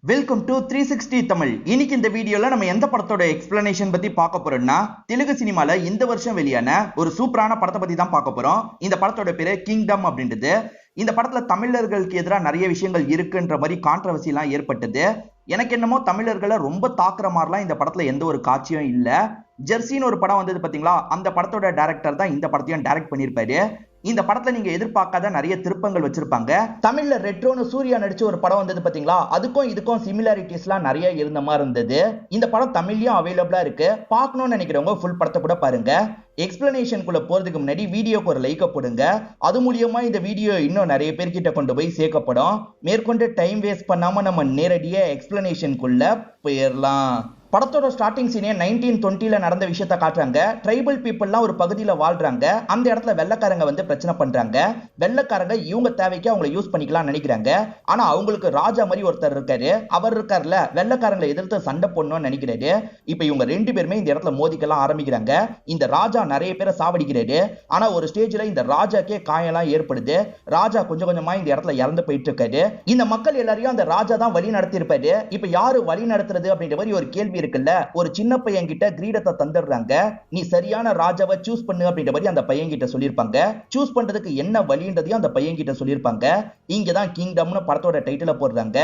Welcome to 360 Tamil. இன்னைக்கு இந்த வீடியோல நம்ம எந்த படத்தோட எக்ஸ்பிளனேஷன் பத்தி பார்க்க போறோம்னா, தெலுங்கு சினிமால இந்த வருஷம் வெளியான ஒரு சூப்பரான படத்தை பத்தி தான் பார்க்க போறோம். இந்த படத்தோட பேரு கிங்டம் அப்படின்றது. இந்த படத்துல தமிழர்களுக்கு எதிராக நிறைய விஷயங்கள் இருக்குன்ற மாதிரி கான்ட்ரவர்சி எல்லாம் ஏற்பட்டது. எனக்கு என்னமோ தமிழர்களை ரொம்ப தாக்குற மாதிரிலாம் இந்த படத்துல எந்த ஒரு காட்சியும் இல்ல. ஜெர்சின்னு ஒரு படம் வந்தது பாத்தீங்களா, அந்த படத்தோட டைரக்டர் தான் இந்த படத்தையும் டைரக்ட் பண்ணிருப்பாரு. இந்த படத்துல நீங்க எதிர்பார்க்காத நிறைய திருப்பங்கள் வச்சிருப்பாங்க. தமிழ்ல ரெட்ரோன்னு சூர்யா நடிச்ச ஒரு படம் வந்தது பாத்தீங்களா, அதுக்கும் இதுக்கும் சிமிலாரிட்டிஸ்லாம் நிறைய இருந்த மாதிரி இருந்தது. இந்த படம் தமிழ்லயும் அவைலபிளா இருக்கு. பார்க்கணும்னு நினைக்கிறவங்க ஃபுல் படத்தை கூட பாருங்க. எக்ஸ்பிளனேஷனுக்குள்ள போறதுக்கு முன்னாடி வீடியோக்கு ஒரு லைக் போடுங்க. அது மூலியமா இந்த வீடியோ இன்னும் நிறைய பேர்கிட்ட கொண்டு போய் சேர்க்கப்படும். மேற்கொண்டு டைம் வேஸ்ட் பண்ணாம நம்ம நேரடியா எக்ஸ்பிளனேஷனுக்குள்ள போயிடலாம். படத்தோட ஸ்டார்டிங் சீனே 1920ல நடந்த விஷயத்த காட்டுறாங்க. ட்ரைபல் பீப்புள்லாம் ஒரு பகுதியில் வாழ்றாங்க. அந்த இடத்துல வெள்ளக்காரங்க வந்து பிரச்சனை பண்றாங்க. வெள்ளக்காரங்க இவங்க தேவைக்கு அவங்களை யூஸ் பண்ணிக்கலாம் நினைக்கிறாங்க. ஆனா அவங்களுக்கு ராஜா மாதிரி ஒருத்தர் இருக்காரு. அவர் இருக்காருல, வெள்ளக்காரங்களை எதிர்த்து சண்டை போடணும்னு நினைக்கிறாரு. இப்ப இவங்க ரெண்டு பேருமே இந்த இடத்துல மோதிக்கலாம் ஆரம்பிக்கிறாங்க. இந்த ராஜா நிறைய பேரை சாவடிக்கிறாரு. ஆனா ஒரு ஸ்டேஜ்ல இந்த ராஜாக்கே காயெல்லாம் ஏற்படுது. ராஜா கொஞ்சம் கொஞ்சமா இந்த இடத்துல இறந்து போயிட்டு இருக்காரு. இந்த மக்கள் எல்லாரையும் அந்த ராஜா தான் வழி நடத்தி இருப்பாரு. இப்ப யாரு வழி நடத்துறது அப்படின்ற மாதிரி ஒரு கேள்வி இருக்குல்ல. ஒரு சின்ன பையன் கிட்ட கிரீடத்தை தந்துடுறாங்க. நீ சரியான ராஜாவை சூஸ் பண்ணு அப்படின்ற மாதிரி அந்த பையன் கிட்ட சொல்லிருப்பாங்க. சூஸ் பண்றதுக்கு என்ன வழின்றதையும் அந்த பையன் கிட்ட சொல்லிருப்பாங்க. இங்கதான் கிங்டம்னு படத்தோட டைட்டில போடுறாங்க.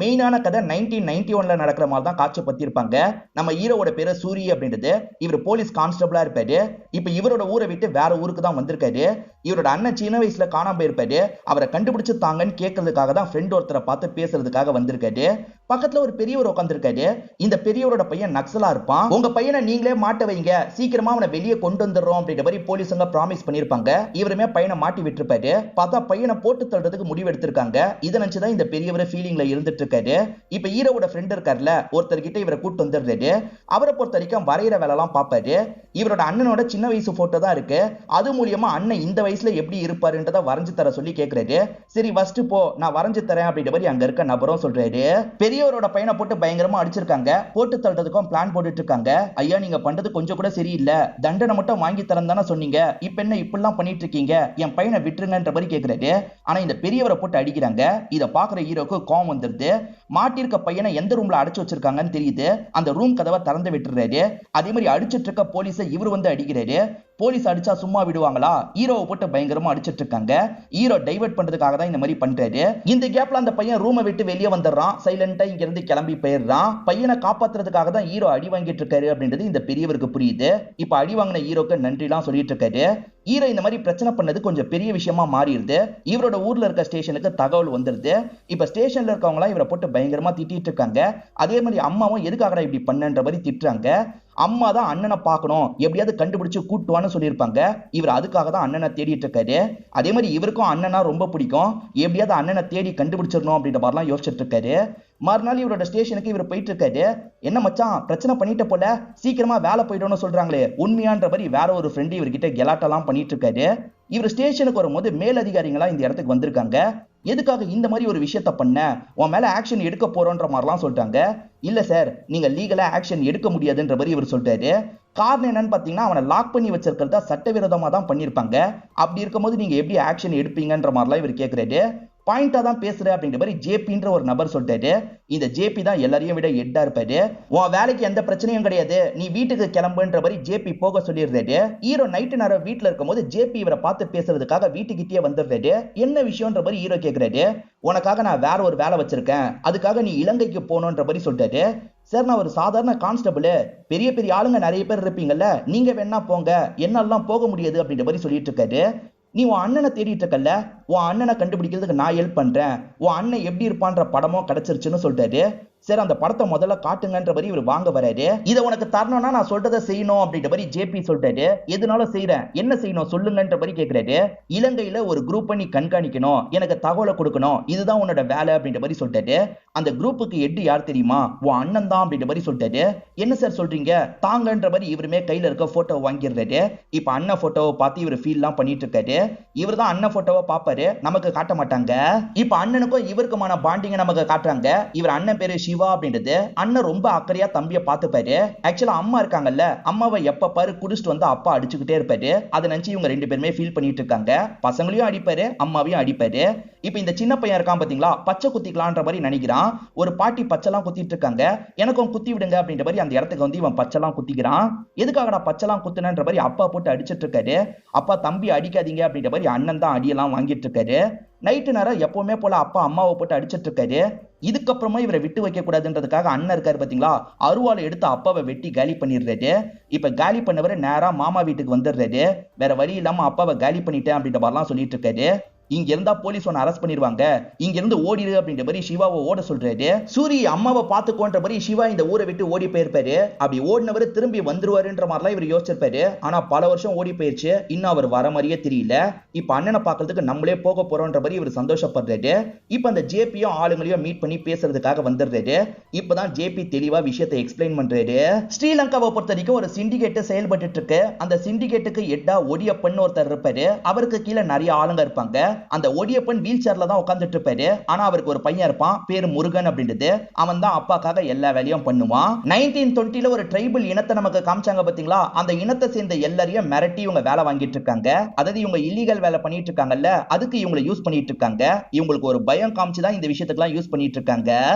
மெயினான கதை 1991ல நடக்கிற மாதிரி தான் காட்சி பத்திருப்பாங்க. நம்ம ஹீரோவோட பேரு சூரி அப்படின்றது. இவர் போலீஸ் கான்ஸ்டபிளா இருப்பாரு. இப்ப இவரோட ஊரை விட்டு வேற ஊருக்கு தான் வந்திருக்காரு. இவரோட அண்ணன் சின்ன வயசுல காணாம போயிருப்பாரு. அவரை கண்டுபிடிச்சு தாங்கன்னு கேட்கறதுக்காக தான் ஃப்ரெண்ட் ஒருத்தரை பார்த்து பேசுறதுக்காக வந்திருக்காரு. பக்கத்துல ஒரு பெரியவர் உட்காந்துருக்காரு. இந்த பெரியவரோட பையன் நக்சலா இருப்பான். உங்க பையனை நீங்களே மாட்ட வைங்க, சீக்கிரமா அவனை வெளியே கொண்டு வந்துடுறோம் அப்படின்ற மாதிரி போலீஸுங்க ப்ராமிஸ் பண்ணிருப்பாங்க. இவருமே பையனை மாட்டி விட்டுருப்பாரு. பார்த்தா பையனை போட்டு தள்ளுறதுக்கு முடிவு எடுத்திருக்காங்க. இதை நினைச்சுதான் இந்த பெரியவர் ஃபீலிங்ல இருந்துட்டு இருக்காரு. இப்ப ஹீரோவோட ஃப்ரெண்ட் இருக்காருல, ஒருத்தர் கிட்ட இவரை கூட்டு வந்துடுறாரு. அவரை பொறுத்த வரைக்கும் வரைகிற வேலை எல்லாம் பார்ப்பாரு. இவரோட அண்ணனோட சின்ன வயசு போட்டோ தான் இருக்கு. அது மூலியமா அண்ணன் இந்த வயசுல எப்படி இருப்பாருன்றத வரைஞ்சு தர சொல்லி கேட்கிறாரு. சரி ஃபர்ஸ்ட் போ, நான் வரைஞ்சு தரேன் அப்படின்ற மாதிரி அங்க இருக்க நபரும் சொல்றாரு. பெரியவரோட பையனை போட்டு பயங்கரமா அடிச்சிருக்காங்க. போட்டு தள்ளுறதுக்கும் பிளான் போட்டுட்டு இருக்காங்க. ஐயா நீங்க பண்றது கொஞ்சம் கூட சரியில்லை, தண்டனை மட்டும் வாங்கி தரேன் தானே சொன்னீங்க, இப்ப என்ன இப்படிலாம் பண்ணிட்டு இருக்கீங்க, என் பையனை விட்டுருங்கன்ற மாதிரி கேட்கிறாரு. ஆனா இந்த பெரியவரை போட்டு அடிக்கிறாங்க. இதை பாக்குற ஹீரோக்கு கோவம் வந்துருது. மாட்டிருக்க பையனை எந்த ரூம்ல அடைச்சு வச்சிருக்காங்கன்னு தெரியுது. அந்த ரூம் கதவை திறந்து விட்டுறாரு. அதே மாதிரி அடிச்சிட்டு இருக்க போலீஸை இவர் வந்து அடிக்கிறாரு. போலீஸ் அடிச்சா சும்மா விடுவாங்களா? ஹீரோவை போட்டு பயங்கரமா அடிச்சிட்டு இருக்காங்க. ஹீரோ டைவர்ட் பண்றதுக்காக தான் இந்த மாதிரி பண்றாரு. இந்த கேப்ல அந்த பையன் ரூமை விட்டு வெளியே வந்துடுறான். சைலண்டா இங்க இருந்து கிளம்பி போயிடுறான். பையனை காப்பாத்துறதுக்காக தான் ஹீரோ அடி வாங்கிட்டு இருக்காரு அப்படின்றது இந்த பெரியவருக்கு புரியுது. இப்ப அடி வாங்கின ஹீரோக்கு நன்றி எல்லாம் சொல்லிட்டு இருக்காரு. ஹீரோ இந்த மாதிரி பிரச்சனை பண்ணது கொஞ்சம் பெரிய விஷயமா மாறிடுது. இவரோட ஊர்ல இருக்க ஸ்டேஷனுக்கு தகவல் வந்துருது. இப்ப ஸ்டேஷன்ல இருக்கவங்க எல்லாம் இவரை போட்டு பயங்கரமா திட்டிட்டு இருக்காங்க. அதே மாதிரி அம்மாவும் எதுக்காக இப்படி பண்ணன்ற மாதிரி திட்டுறாங்க. அம்மா தான் அண்ணனை பார்க்கணும், எப்படியாவது கண்டுபிடிச்சு கூட்டுவான்னு சொல்லியிருப்பாங்க. இவர் அதுக்காக தான் அண்ணனை தேடிட்டு இருக்காரு. அதே மாதிரி இவருக்கும் அண்ணனா ரொம்ப பிடிக்கும். எப்படியாவது அண்ணனை தேடி கண்டுபிடிச்சிடணும் அப்படின்ற மாதிரிலாம் யோசிச்சுட்டு இருக்காரு. மறுநாள் இவரோட ஸ்டேஷனுக்கு இவர் போயிட்டு இருக்காரு. என்ன மச்சான் பிரச்சனை பண்ணிட்ட போல, சீக்கிரமா வேலை போயிடும்னு சொல்றாங்களே, உண்மையான்ற மாதிரி வேற ஒரு ஃப்ரெண்டு இவர்கிட்ட கெலாட்டெல்லாம் பண்ணிட்டு இருக்காரு. இவர் ஸ்டேஷனுக்கு வரும்போது மேலதிகாரிகளா இந்த இடத்துக்கு வந்திருக்காங்க. எதுக்காக இந்த மாதிரி ஒரு விஷயத்த பண்ண, உன் மேல ஆக்ஷன் எடுக்க போறோன்ற மாதிரிலாம் சொல்லிட்டாங்க. இல்ல சார், நீங்க லீகலா ஆக்ஷன் எடுக்க முடியாதுன்ற மாதிரி இவர் சொல்லிட்டாரு. காரணம் என்னன்னு பாத்தீங்கன்னா, அவனை லாக் பண்ணி வச்சிருக்கிறதா சட்டவிரோதமா தான் பண்ணிருப்பாங்க. அப்படி இருக்கும்போது நீங்க எப்படி ஆக்ஷன் எடுப்பீங்கன்ற மாதிரிலாம் இவர் கேட்கிறாரு. பாயிண்டா தான் பேசுற அப்படின்ற மாதிரி ஜேபின்ற ஒரு நபர் சொல்லிட்டாரு. இந்த ஜேபி தான் எல்லாரையும் விட ஹெட்டா இருப்பாரு. உன் வேலைக்கு எந்த பிரச்சனையும் கிடையாது, நீ வீட்டுக்கு கிளம்புன்ற மாதிரி ஜேபி போக சொல்லிடுறாரு. ஹீரோ நைட்டு நேரம் வீட்டுல இருக்கும் போது ஜேபி இவரை பார்த்து பேசுறதுக்காக வீட்டுக்கிட்டே வந்துடுறாரு. என்ன விஷயம்ன்ற மாதிரி ஹீரோ கேட்கிறாரு. உனக்காக நான் வேற ஒரு வேலை வச்சிருக்கேன், அதுக்காக நீ இலங்கைக்கு போகணுன்ற மாதிரி சொல்லிட்டாரு. சார் நான் ஒரு சாதாரண கான்ஸ்டபிள், பெரிய பெரிய ஆளுங்க நிறைய பேர் இருப்பீங்கல்ல, நீங்க வேணா போங்க, என்னாலாம் போக முடியாது அப்படின்ற மாதிரி சொல்லிட்டு இருக்காரு. நீ உன் அண்ணனை தேடிட்டு இருக்கல, உன் அண்ணனை கண்டுபிடிக்கிறதுக்கு நான் ஹெல்ப் பண்றேன், உன் அண்ணன் எப்படி இருப்பான்ற படமும் கிடைச்சிருச்சுன்னு சொல்லிட்டாரு. சரி அந்த படத்தை முதல்ல காட்டுங்கன்ற மாதிரி இவர் வாங்க வராரு. இதை உனக்கு தரணும்னா நான் சொல்றதை செய்யணும் அப்படின்ற மாதிரி ஜேபி சொல்றாரு. எதுனால செய்யறேன், என்ன செய்யணும் சொல்லுங்கன்ற மாதிரி கேட்கிறாரு. இலங்கையில ஒரு குரூப் பண்ணி கண்காணிக்கணும், எனக்கு தகவலை கொடுக்கணும், இதுதான் உன்னோட வேலை அப்படின்ற மாதிரி சொல்லிட்டாரு. அந்த குரூப்புக்கு ஹெட் யார் தெரியுமா, உன் அண்ணன் தான் அப்படின்ற மாதிரி சொல்லிட்டாரு. என்ன சார் சொல்றீங்க, தாங்கன்ற மாதிரி இவருமே கையில இருக்க போட்டோ வாங்கிடுறாரு. இப்ப அண்ணன் போட்டோவை பார்த்து இவர் ஃபீல் எல்லாம் பண்ணிட்டு இருக்காரு. இவர் தான் அண்ணன் போட்டோவை பார்ப்பாரு. இருப்பாரு, நமக்கு காட்ட மாட்டாங்க. இப்ப அண்ணனுக்கும் இவருக்குமான பாண்டிங்க நமக்கு காட்டுறாங்க. இவர் அண்ணன் பேரு சிவா அப்படின்றது. அண்ணன் ரொம்ப அக்கறையா தம்பியை பார்த்துப்பாரு. ஆக்சுவலா அம்மா இருக்காங்கல்ல, அம்மாவை எப்ப பாரு குடிச்சிட்டு வந்து அப்பா அடிச்சுக்கிட்டே இருப்பாரு. அதை நினைச்சு இவங்க ரெண்டு பேருமே ஃபீல் பண்ணிட்டு இருக்காங்க. பசங்களையும் அடிப்பாரு, அம்மாவையும் அடிப்பாரு. இப்ப இந்த சின்ன பையன் இருக்கான் பாத்தீங்களா, பச்சை குத்திக்கலான்ற மாதிரி நினைக்கிறான். ஒரு பாட்டி பச்சைலாம் குத்திட்டு இருக்காங்க. எனக்கும் குத்தி விடுங்க அப்படின்ற மாதிரி அந்த இடத்துக்கு வந்து இவன் பச்சைலாம் குத்திக்கிறான். எதுக்காகடா பச்சைலாம் குத்துனன்ற மாதிரி அப்பா போட்டு அடிச்சிட்டு இருக்காரு. அப்பா தம்பி அடிக்காதீங்க அப்படின்ற மாதிரி அண்ணன் தான் அடியெல்லாம் வாங்கிட்டு இருக்காரு. நைட்டு நேரம் எப்பவுமே போல அப்பா அம்மாவை போட்டு அடிச்சிட்டு இருக்காரு. இதுக்கப்புறமா இவரை விட்டு வைக்க கூடாதுன்றதுக்காக அண்ணன் இருக்காரு பாத்தீங்களா, அருவாளை எடுத்து அப்பாவை வெட்டி காலி பண்ணிடுறாரு. இப்ப காலி பண்ணவரை நேரா மாமா வீட்டுக்கு வந்துடுறாரு. வேற வழி இல்லாம அப்பாவை காலி பண்ணிட்டேன் அப்படின்ற மாதிரிலாம் சொல்லிட்டு இருக்காரு. இங்க இருந்தா போலீஸ் ஒன்னு அரெஸ்ட் பண்ணிடுவாங்க, இங்க இருந்து ஓடிடு அப்படின்ற மாதிரி சிவாவை ஓட சொல்றாரு. சூரி அம்மாவை பாத்துக்கோன்ற மாதிரி சிவா இந்த ஊரை விட்டு ஓடி போயிருப்பாரு. அப்படி ஓடினவர் திரும்பி வந்துருவாருன்ற மாதிரிலாம் இவர் யோசிச்சிருப்பாரு. ஆனா பல வருஷம் ஓடி போயிருச்சு, இன்னும் அவர் வர மாதிரியே தெரியல. இப்ப அண்ணனை பாக்குறதுக்கு நம்மளே போக போறோம்ன்ற மாதிரி இவர் சந்தோஷப்படுறாரு. இப்ப அந்த ஜேபியும் ஆளுங்களையும் மீட் பண்ணி பேசுறதுக்காக வந்துடுறாரு. இப்பதான் ஜேபி தெளிவா விஷயத்தை எக்ஸ்பிளைன் பண்றாரு. ஸ்ரீலங்காவை பொறுத்த வரைக்கும் ஒரு சிண்டிகேட் செயல்பட்டு இருக்கு. அந்த சிண்டிகேட்டுக்கு எட்டா ஒடியப்பன் ஒருத்தர் இருப்பாரு. அவருக்கு கீழே நிறைய ஆளுங்க இருப்பாங்க. அந்த ஒடியப்பன் வீல் சேர்ல தான் உட்கார்ந்துட்டு இருப்பாரு. ஆனா அவருக்கு ஒரு பையன் இருப்பான், பேரு முருகன் அப்படின்றது. அவன் தான் அப்பாக்காக எல்லா வேலையும் பண்ணுவான். 1920ல ஒரு ட்ரைபல் இனத்தை நமக்கு காமிச்சாங்க பாத்தீங்களா, அந்த இனத்தை சேர்ந்த எல்லாரையும் மிரட்டி இவங்க வேலை வாங்கிட்டு இருக்காங்க. அதாவது இவங்க இல்லீகல் வேலை பண்ணிட்டு இருக்காங்கல்ல, அதுக்கு இவங்களை யூஸ் பண்ணிட்டு இருக்காங்க. இவங்களுக்கு ஒரு பயம் காமிச்சுதான் இந்த விஷயத்துக்குலாம் யூஸ் பண்ணிட்டு இருக்காங்க.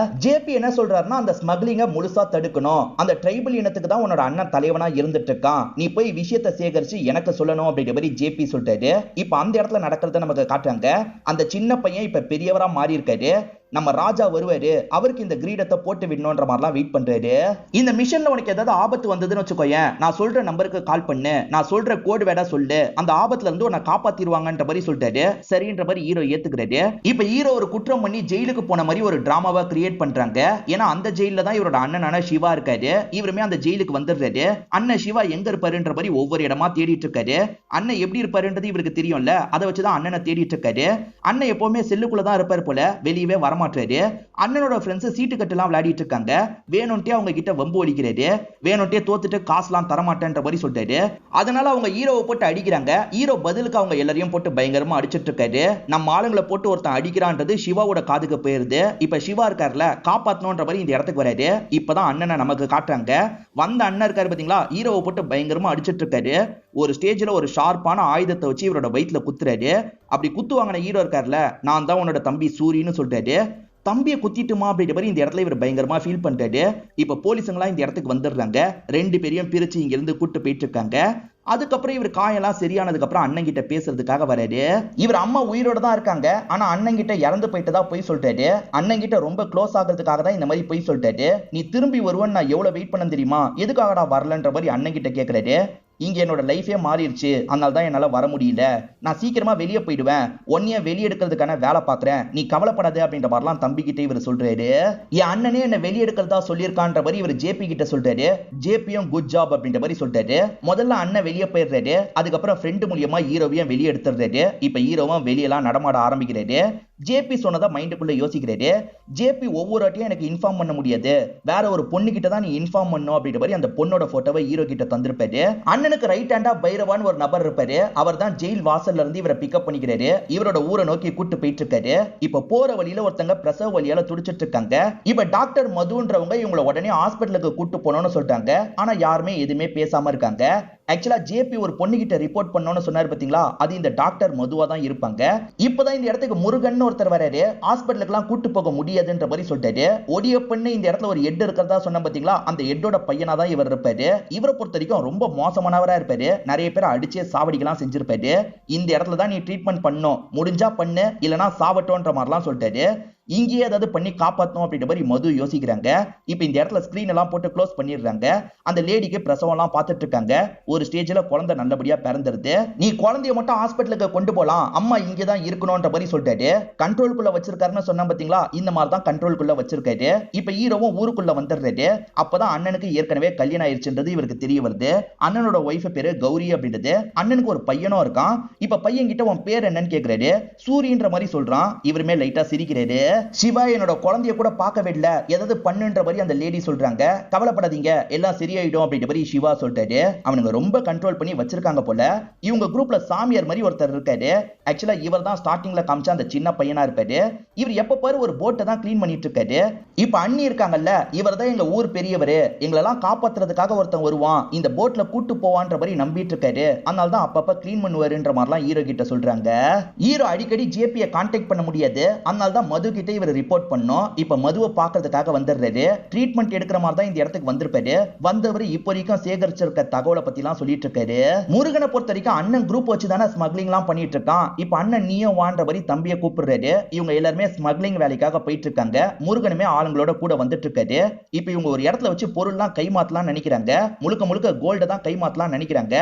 ஜேபி என்ன சொல்றாருன்னா, அந்த ஸ்மக்லிங்க முழுசா தடுக்கணும். அந்த ட்ரைபல் இனத்துக்கு தான் உன்னோட அண்ணன் தலைவனா இருந்துட்டு இருக்கான். நீ போய் விஷயத்தை சேகரிச்சு எனக்கு சொல்லணும் அப்படிங்கிற மாதிரி ஜேபி சொல்றாரு. இப்ப அந்த இடத்துல நடக்கிறத நமக்கு காட்டுறாங்க. அந்த சின்ன பையன் இப்ப பெரியவரா மாறி இருக்காரு. நம்ம ராஜா வருவாரு, அவருக்கு இந்த கிரீடத்தை போட்டு விடணும்ன்ற மாதிரிலாம் வெயிட் பண்றாரு. இந்த மிஷன்ல உனக்கு ஏதாவது ஆபத்து வந்ததுன்னு வச்சுக்கோயேன், நான் சொல்ற நம்பருக்கு கால் பண்ணு, நான் சொல்ற கோட் வேடா சொல்லு, அந்த ஆபத்துல இருந்து உன்னை காப்பாத்திடுவாங்கன்ற மாதிரி சொல்லிட்டாரு. சரின்ற மாதிரி ஹீரோ ஏத்துக்கிறாரு. இப்ப ஹீரோ ஒரு குற்றம் பண்ணி ஜெயிலுக்கு போன மாதிரி ஒரு டிராமாவா கிரியேட் பண்றாங்க. ஏன்னா அந்த ஜெயில தான் இவரோட அண்ணனான சிவா இருக்காரு. இவருமே அந்த ஜெயிலுக்கு வந்துடுறாரு. அண்ணன் சிவா எங்க இருப்பாருன்ற மாதிரி ஒவ்வொரு இடமா தேடிட்டு இருக்காரு. அண்ணன் எப்படி இருப்பாருன்றது இவருக்கு தெரியும்ல, அதை வச்சுதான் அண்ணனை தேடிட்டு இருக்காரு. அண்ணன் எப்பவுமே செல்லுக்குள்ளதான் இருப்பாரு போல, வெளியவே வரமாட்டாரு. அண்ணனோட ஃப்ரெண்ட்ஸ் சீட்டு கட்டெல்லாம் விளையாடிட்டு இருக்காங்க. வேணும்ட்டே அவங்க கிட்ட வம்பு அடிக்கிறாரு. வேணும்ட்டே தோத்துட்டு காசுலாம் தரமாட்டேன்ற மாதிரி சொல்லிட்டாரு. அதனால அவங்க ஹீரோவை போட்டு அடிக்கிறாங்க. ஹீரோ பதிலுக்கு அவங்க எல்லாரையும் போட்டு பயங்கரமா அடிச்சிட்டு இருக்காரு. நம்ம ஆளுங்களை போட்டு ஒருத்தன் அடிக்கிறான்றது சிவாவோட காதுக்கு போயிருது. இப்ப சிவா இருக்காருல, காப்பாத்தணும்ன்ற மாதிரி இந்த இடத்துக்கு வராரு. இப்பதான் அண்ணனை நமக்கு காட்டுறாங்க. வந்த அண்ணன் இருக்காரு பாத்தீங்களா, ஹீரோவை போட்டு பயங்கரமா அடிச்சிட்டு இருக்காரு. ஒரு ஸ்டேஜ்ல ஒரு ஷார்ப்பான ஆயுதத்தை வச்சு இவரோட வயிற்றுல குத்துறாரு. அப்படி குத்து வாங்கின ஹீரோ இருக்காருல, நான் தான் உன்னோட தம்பி சூரின்னு சொல்றாரு. தம்பியை குத்திட்டுமா அப்படின்ற மாதிரி இந்த இடத்துல இவர் பயங்கரமா ஃபீல் பண்றாரு. இப்ப போலீஸுங்களா இந்த இடத்துக்கு வந்துடுறாங்க. ரெண்டு பேரையும் பிரிச்சு இங்க இருந்து கூட்டு போயிட்டு இருக்காங்க. அதுக்கப்புறம் இவர் காயெல்லாம் சரியானதுக்கு அப்புறம் அண்ணன் கிட்ட பேசுறதுக்காக வராரு. இவர் அம்மா உயிரோட தான் இருக்காங்க, ஆனா அண்ணன் கிட்ட இறந்து போயிட்டு தான் போய் சொல்லிட்டாரு. அண்ணன் கிட்ட ரொம்ப க்ளோஸ் ஆகிறதுக்காக தான் இந்த மாதிரி போய் சொல்லிட்டாரு. நீ திரும்பி வருவன்னு நான் எவ்வளவு வெயிட் பண்ண தெரியுமா, எதுக்காகடா வரலன்ற மாதிரி அண்ணன் கிட்ட கேட்கிறாரு. இங்க என்னோட லைஃபே மாறிடுச்சு, அதனால தான் என்னால வர முடியல, நான் சீக்கிரமா வெளியே போயிடுவேன், ஒன்னைய வெளியே எடுக்கிறதுக்கான வேலை பாக்குறேன், நீ கவலைப்படாது அப்படின்ற மாதிரிலாம் தம்பி கிட்ட இவர் சொல்றாரு. என் அண்ணனே என்ன வெளியே எடுக்கிறதா சொல்லியிருக்கான்ற மாதிரி இவர் ஜேபி கிட்ட சொல்றாரு. ஜேபியும் குட் ஜாப் அப்படின்ற மாதிரி சொல்றாரு. முதல்ல அண்ணன் வெளியே போயிடுறாரு. அதுக்கப்புறம் ஃப்ரெண்டு மூலியமா ஹீரோவையும் வெளியே எடுத்துடுறாரு. இப்ப ஹீரோவும் வெளியெல்லாம் நடமாட ஆரம்பிக்கிறாரு. ஜேபி சொன்னதா மைண்டுக்குள்ள யோசிக்கிறாரு. ஜேபி ஒவ்வொரு வாட்டியும் எனக்கு இன்ஃபார்ம் பண்ண முடியாது, வேற ஒரு பொண்ணு கிட்ட தான் நீ இன்ஃபார்ம் பண்ணும் அப்படின்ற மாதிரி அந்த பொண்ணோட போட்டோவை ஹீரோ கிட்ட தந்திருப்பாரு. அண்ணனுக்கு ரைட் ஹேண்டா பைரவான்னு ஒரு நபர் இருப்பாரு. அவர் தான் ஜெயில் வாசல்ல இருந்து இவரை பிக்கப் பண்ணிக்கிறாரு. இவரோட ஊரை நோக்கி கூட்டு போயிட்டு இருக்காரு. இப்ப போற வழியில ஒருத்தங்க பிரசவ வலியால துடிச்சிட்டு இருக்காங்க. இப்ப டாக்டர் மதுன்றவங்க இவங்களை உடனே ஹாஸ்பிட்டலுக்கு கூட்டு போனோம்னு சொல்றாங்க. ஆனா யாருமே எதுவுமே பேசாம இருக்காங்க. ஆக்சுவலா ஜேபி ஒரு பொண்ணு கிட்ட ரிப்போர்ட் பண்ணணும்னு சொன்னாரு பாத்தீங்களா, அது இந்த டாக்டர் மதுவா தான் இருப்பாங்க. இப்பதான் இந்த இடத்துக்கு முருகன் ஒருத்தர் வராரு. ஹாஸ்பிட்டலுக்கு எல்லாம் கூட்டு போக முடியாதுன்ற மாதிரி சொல்லிட்டாரு. ஒடியப்பன்னு இந்த இடத்துல ஒரு ஹெட் இருக்கிறதா சொன்ன பாத்தீங்களா, அந்த ஹெட்டோட பையனா தான் இவர் இருப்பாரு. இவரை பொறுத்த வரைக்கும் ரொம்ப மோசமானவரா இருப்பாரு. நிறைய பேர் அடிச்சே சாவடிக்கலாம் செஞ்சிருப்பாரு. இந்த இடத்துல தான் நீ ட்ரீட்மெண்ட் பண்ணும், முடிஞ்சா பண்ணு, இல்லனா சாவட்டோன்ற மாதிரிலாம் சொல்லிட்டாரு. இங்கேயே ஏதாவது பண்ணி காப்பாத்தணும் அப்படின்ற மாதிரி மது யோசிக்கிறாங்க. இப்ப இந்த இடத்துல ஸ்கிரீன் எல்லாம் போட்டு க்ளோஸ் பண்ணிடுறாங்க. அந்த லேடிக்கு பிரசவம் எல்லாம் பார்த்துட்டு இருக்காங்க. ஒரு ஸ்டேஜ்ல குழந்தை நல்லபடியா பிறந்துருது. நீ குழந்தைய மட்டும் ஹாஸ்பிட்டலுக்கு கொண்டு போலாம், அம்மா இங்கதான் இருக்கணும்ன்ற மாதிரி சொல்லிட்டாரு. கண்ட்ரோலுக்குள்ள வச்சிருக்காருன்னு சொன்னா பாத்தீங்களா, இந்த மாதிரி தான் கண்ட்ரோலுக்குள்ள வச்சிருக்காரு. இப்ப ஹீரோவும் ஊருக்குள்ள வந்துடுறாரு. அப்பதான் அண்ணனுக்கு ஏற்கனவே கல்யாணம் ஆயிடுச்சுன்றது இவருக்கு தெரிய வருது. அண்ணனோட ஒய்ஃப் பேரு கௌரி அப்படின்றது. அண்ணனுக்கு ஒரு பையனும் இருக்கான். இப்ப பையன் கிட்ட உன் பேர் என்னன்னு கேக்குறாரு. சூரியன்ற மாதிரி சொல்றான். இவருமே லைட்டா சிரிக்கிறாரு. சிவா என்னோட குழந்தைய கூட பார்க்கவே இல்ல, ஏதாவது பண்ணுன்ற மாதிரி அந்த லேடி சொல்றாங்க. கவலைப்படாதீங்க எல்லாம் சரியாயிடும் அப்படின்ற மாதிரி சிவா சொல்லிட்டாரு. அவனுங்க ரொம்ப கண்ட்ரோல் பண்ணி வச்சிருக்காங்க போல. இவங்க குரூப்ல சாமியார் மாதிரி ஒருத்தர் இருக்காரு. ஆக்சுவலா இவர் தான் ஸ்டார்டிங்ல காமிச்ச அந்த சின்ன பையனா இருப்பாரு. இவர் எப்ப பாரு ஒரு போட்டை தான் கிளீன் பண்ணிட்டு இருக்காரு. இப்ப அண்ணி இருக்காங்கல்ல, இவர் தான் எங்க ஊர் பெரியவர், எங்களெல்லாம் காப்பாத்துறதுக்காக ஒருத்தன் வருவான், இந்த போட்ல கூட்டு போவான்ற மாதிரி நம்பிட்டு இருக்காரு. அதனால தான் அப்பப்ப கிளீன் பண்ணுவாருன்ற மாதிரிலாம் ஹீரோ கிட்ட சொல்றாங்க. ஹீரோ அடிக்கடி ஜேபியை கான்டாக்ட் பண்ண முடியாது, அதனால தான் மது கிட்ட இவர் ரிப்போர்ட் பண்ணோம். இப்ப மதுவை பார்க்கறதுக்காக வந்துடுறாரு. ட்ரீட்மெண்ட் எடுக்கிற மாதிரி தான் இந்த இடத்துக்கு வந்திருப்பாரு. வந்தவர் இப்போ வரைக்கும் சேகரிச்சிருக்க தகவலை பத்தி எல்லாம் சொல்லிட்டு இருக்காரு. முருகனை பொறுத்த வரைக்கும் அண்ணன் குரூப் வச்சு தானே ஸ்மக்லிங் எல்லாம் பண்ணிட்டு இருக்கான். இப்ப அண்ணன் நீயும் வான்ற மாதிரி தம்பியை கூப்பிடுறாரு. இவங்க எல்லாருமே ஸ்மக்லிங் வேலைக்காக போயிட்டு இருக்காங்க. முருகனுமே ஆளுங்களோட கூட வந்துட்டு இருக்காரு. இப்ப இவங்க ஒரு இடத்துல வச்சு பொருள்லாம் கைமாத்தலாம் நினைக்கிறாங்க. முழுக்க முழுக்க கோல்ட தான் கைமாத்தலாம் நினைக்கிறாங்க.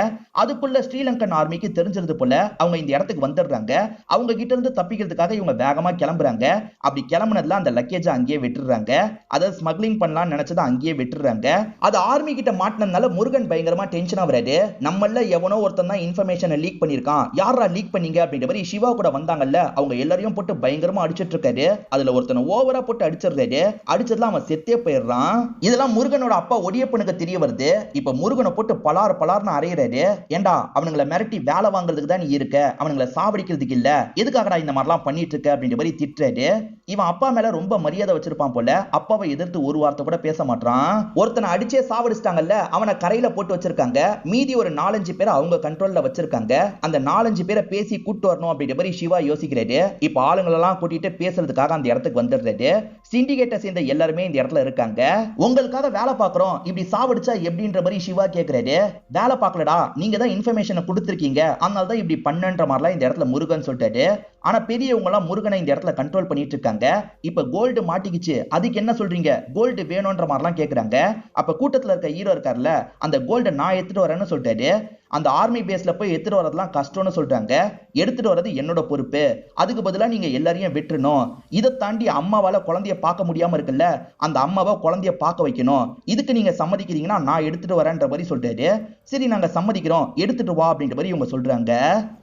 அதுக்குள்ள ஸ்ரீலங்கன் ஆர்மிக்கு தெரிஞ்சிருது போல. அவங்க இந்த இடத்துக்கு வந்துடுறாங்க. அவங்க கிட்ட இருந்து தப்பிக்கிறதுக்காக இவங்க வேகமா கிளம்புறாங்க. அப்படி கிளம்புனதுல அந்த லக்கேஜ் அங்கேயே விட்டுறாங்க. அதை ஸ்மக்லிங் பண்ணலாம் நினைச்சதை அங்கேயே விட்டுறாங்க. அது ஆர்மி கிட்ட மாட்டினதுனால முருகன் பயங்கரமா டென்ஷன் ஆகுறாரு. நம்மள எவனோ ஒருத்தன் தான் இன்ஃபர்மேஷனை லீக் பண்ணிருக்கான், யாரா லீக் பண்ணீங்க அப்படின்ற மாதிரி சிவா கூட வந்தாங்கல்ல, அவங்க எல்லாரையும் போட்டு பயங்கரமா அடிச்சிட்டு இருக்காரு. அதுல ஒருத்தனை ஓவரா போட்டு அடிச்சிடுறாரு. அடிச்சதுல அவன் செத்தே போயிடுறான். இதெல்லாம் முருகனோட அப்பா ஒடியப்பனுக்கு தெரிய வருது. இப்ப முருகனை போட்டு பலார் பலார்னு அறையிறாரு. ஏண்டா அவனுங்களை மிரட்டி வேலை வாங்குறதுக்கு தான் நீ இருக்க, அவனுங்களை சாவடிக்கிறதுக்கு இல்ல, எதுக்காகடா இந்த மாதிரிலாம் பண்ணிட்டு இருக்க அப்படின்ற மாதிரி திட்டுறாரு. இவன் அப்பா மேல ரொம்ப மரியாதை வச்சிருப்பான் போல. அப்பாவை எதிர்த்து ஒரு வார்த்தை கூட பேச மாட்டான். ஒருத்தனை அடிச்சே சாவடிச்சிட்டாங்கல்ல, அவனை கரையில போட்டு வச்சிருக்காங்க. மீதி ஒரு 4-5 பேரை அவங்க கண்ட்ரோல்ல வச்சிருக்காங்க. அந்த 4-5 பேரை பேசி கூட்டு வரணும் அப்படின்ற மாதிரி சிவா யோசிக்கிறாரு. இப்ப ஆளுங்களெல்லாம் கூட்டிட்டு பேசுறதுக்காக அந்த இடத்துக்கு வந்துடுறாரு. சிண்டிகேட்டை சேர்ந்த எல்லாருமே இந்த இடத்துல இருக்காங்க. உங்களுக்காக வேலை பார்க்கறோம், இப்படி சாவடிச்சா எப்படின்ற மாதிரி சிவா கேக்குறாரு. வேலை பார்க்கலடா, நீங்க தான் இன்ஃபர்மேஷனை கொடுத்திருக்கீங்க, அதனால தான் இப்படி பண்ணுன்ற மாதிரிலாம் இந்த இடத்துல முருகன் சொல்லிட்டாரு. ஆனா பெரியவங்க எல்லாம் முருகனை இந்த இடத்துல கண்ட்ரோல் பண்ணிட்டு இருக்காங்க. இப்ப கோல்டு மாட்டிக்கிச்சு, அதுக்கு என்ன சொல்றீங்க, கோல்டு வேணும்ன்ற மாதிரிலாம் கேக்குறாங்க. அப்ப கூட்டத்துல இருக்க ஹீரோ இருக்கார்ல, அந்த கோல்டை நான் எடுத்துட்டு வரேன்னு சொல்லிட்டாரு. அந்த ஆர்மி பேஸ்ல போய் எடுத்துட்டு வரதெல்லாம் கஷ்டம்னு சொல்றாங்க. எடுத்துட்டு வரது என்னோட பொறுப்பு, அதுக்கு பதிலா நீங்க எல்லாரையும் விட்டுறணும். இதை தாண்டி அம்மாவால குழந்தைய பார்க்க முடியாம இருக்குல்ல, அந்த அம்மாவை குழந்தைய பார்க்க வைக்கணும். இதுக்கு நீங்க சம்மதிக்கிறீங்கன்னா நான் எடுத்துட்டு வரேன்ற மாதிரி சொல்றாரு. சரி நாங்க சம்மதிக்கிறோம், எடுத்துட்டு வா அப்படின்ற மாதிரி இவங்க சொல்றாங்க.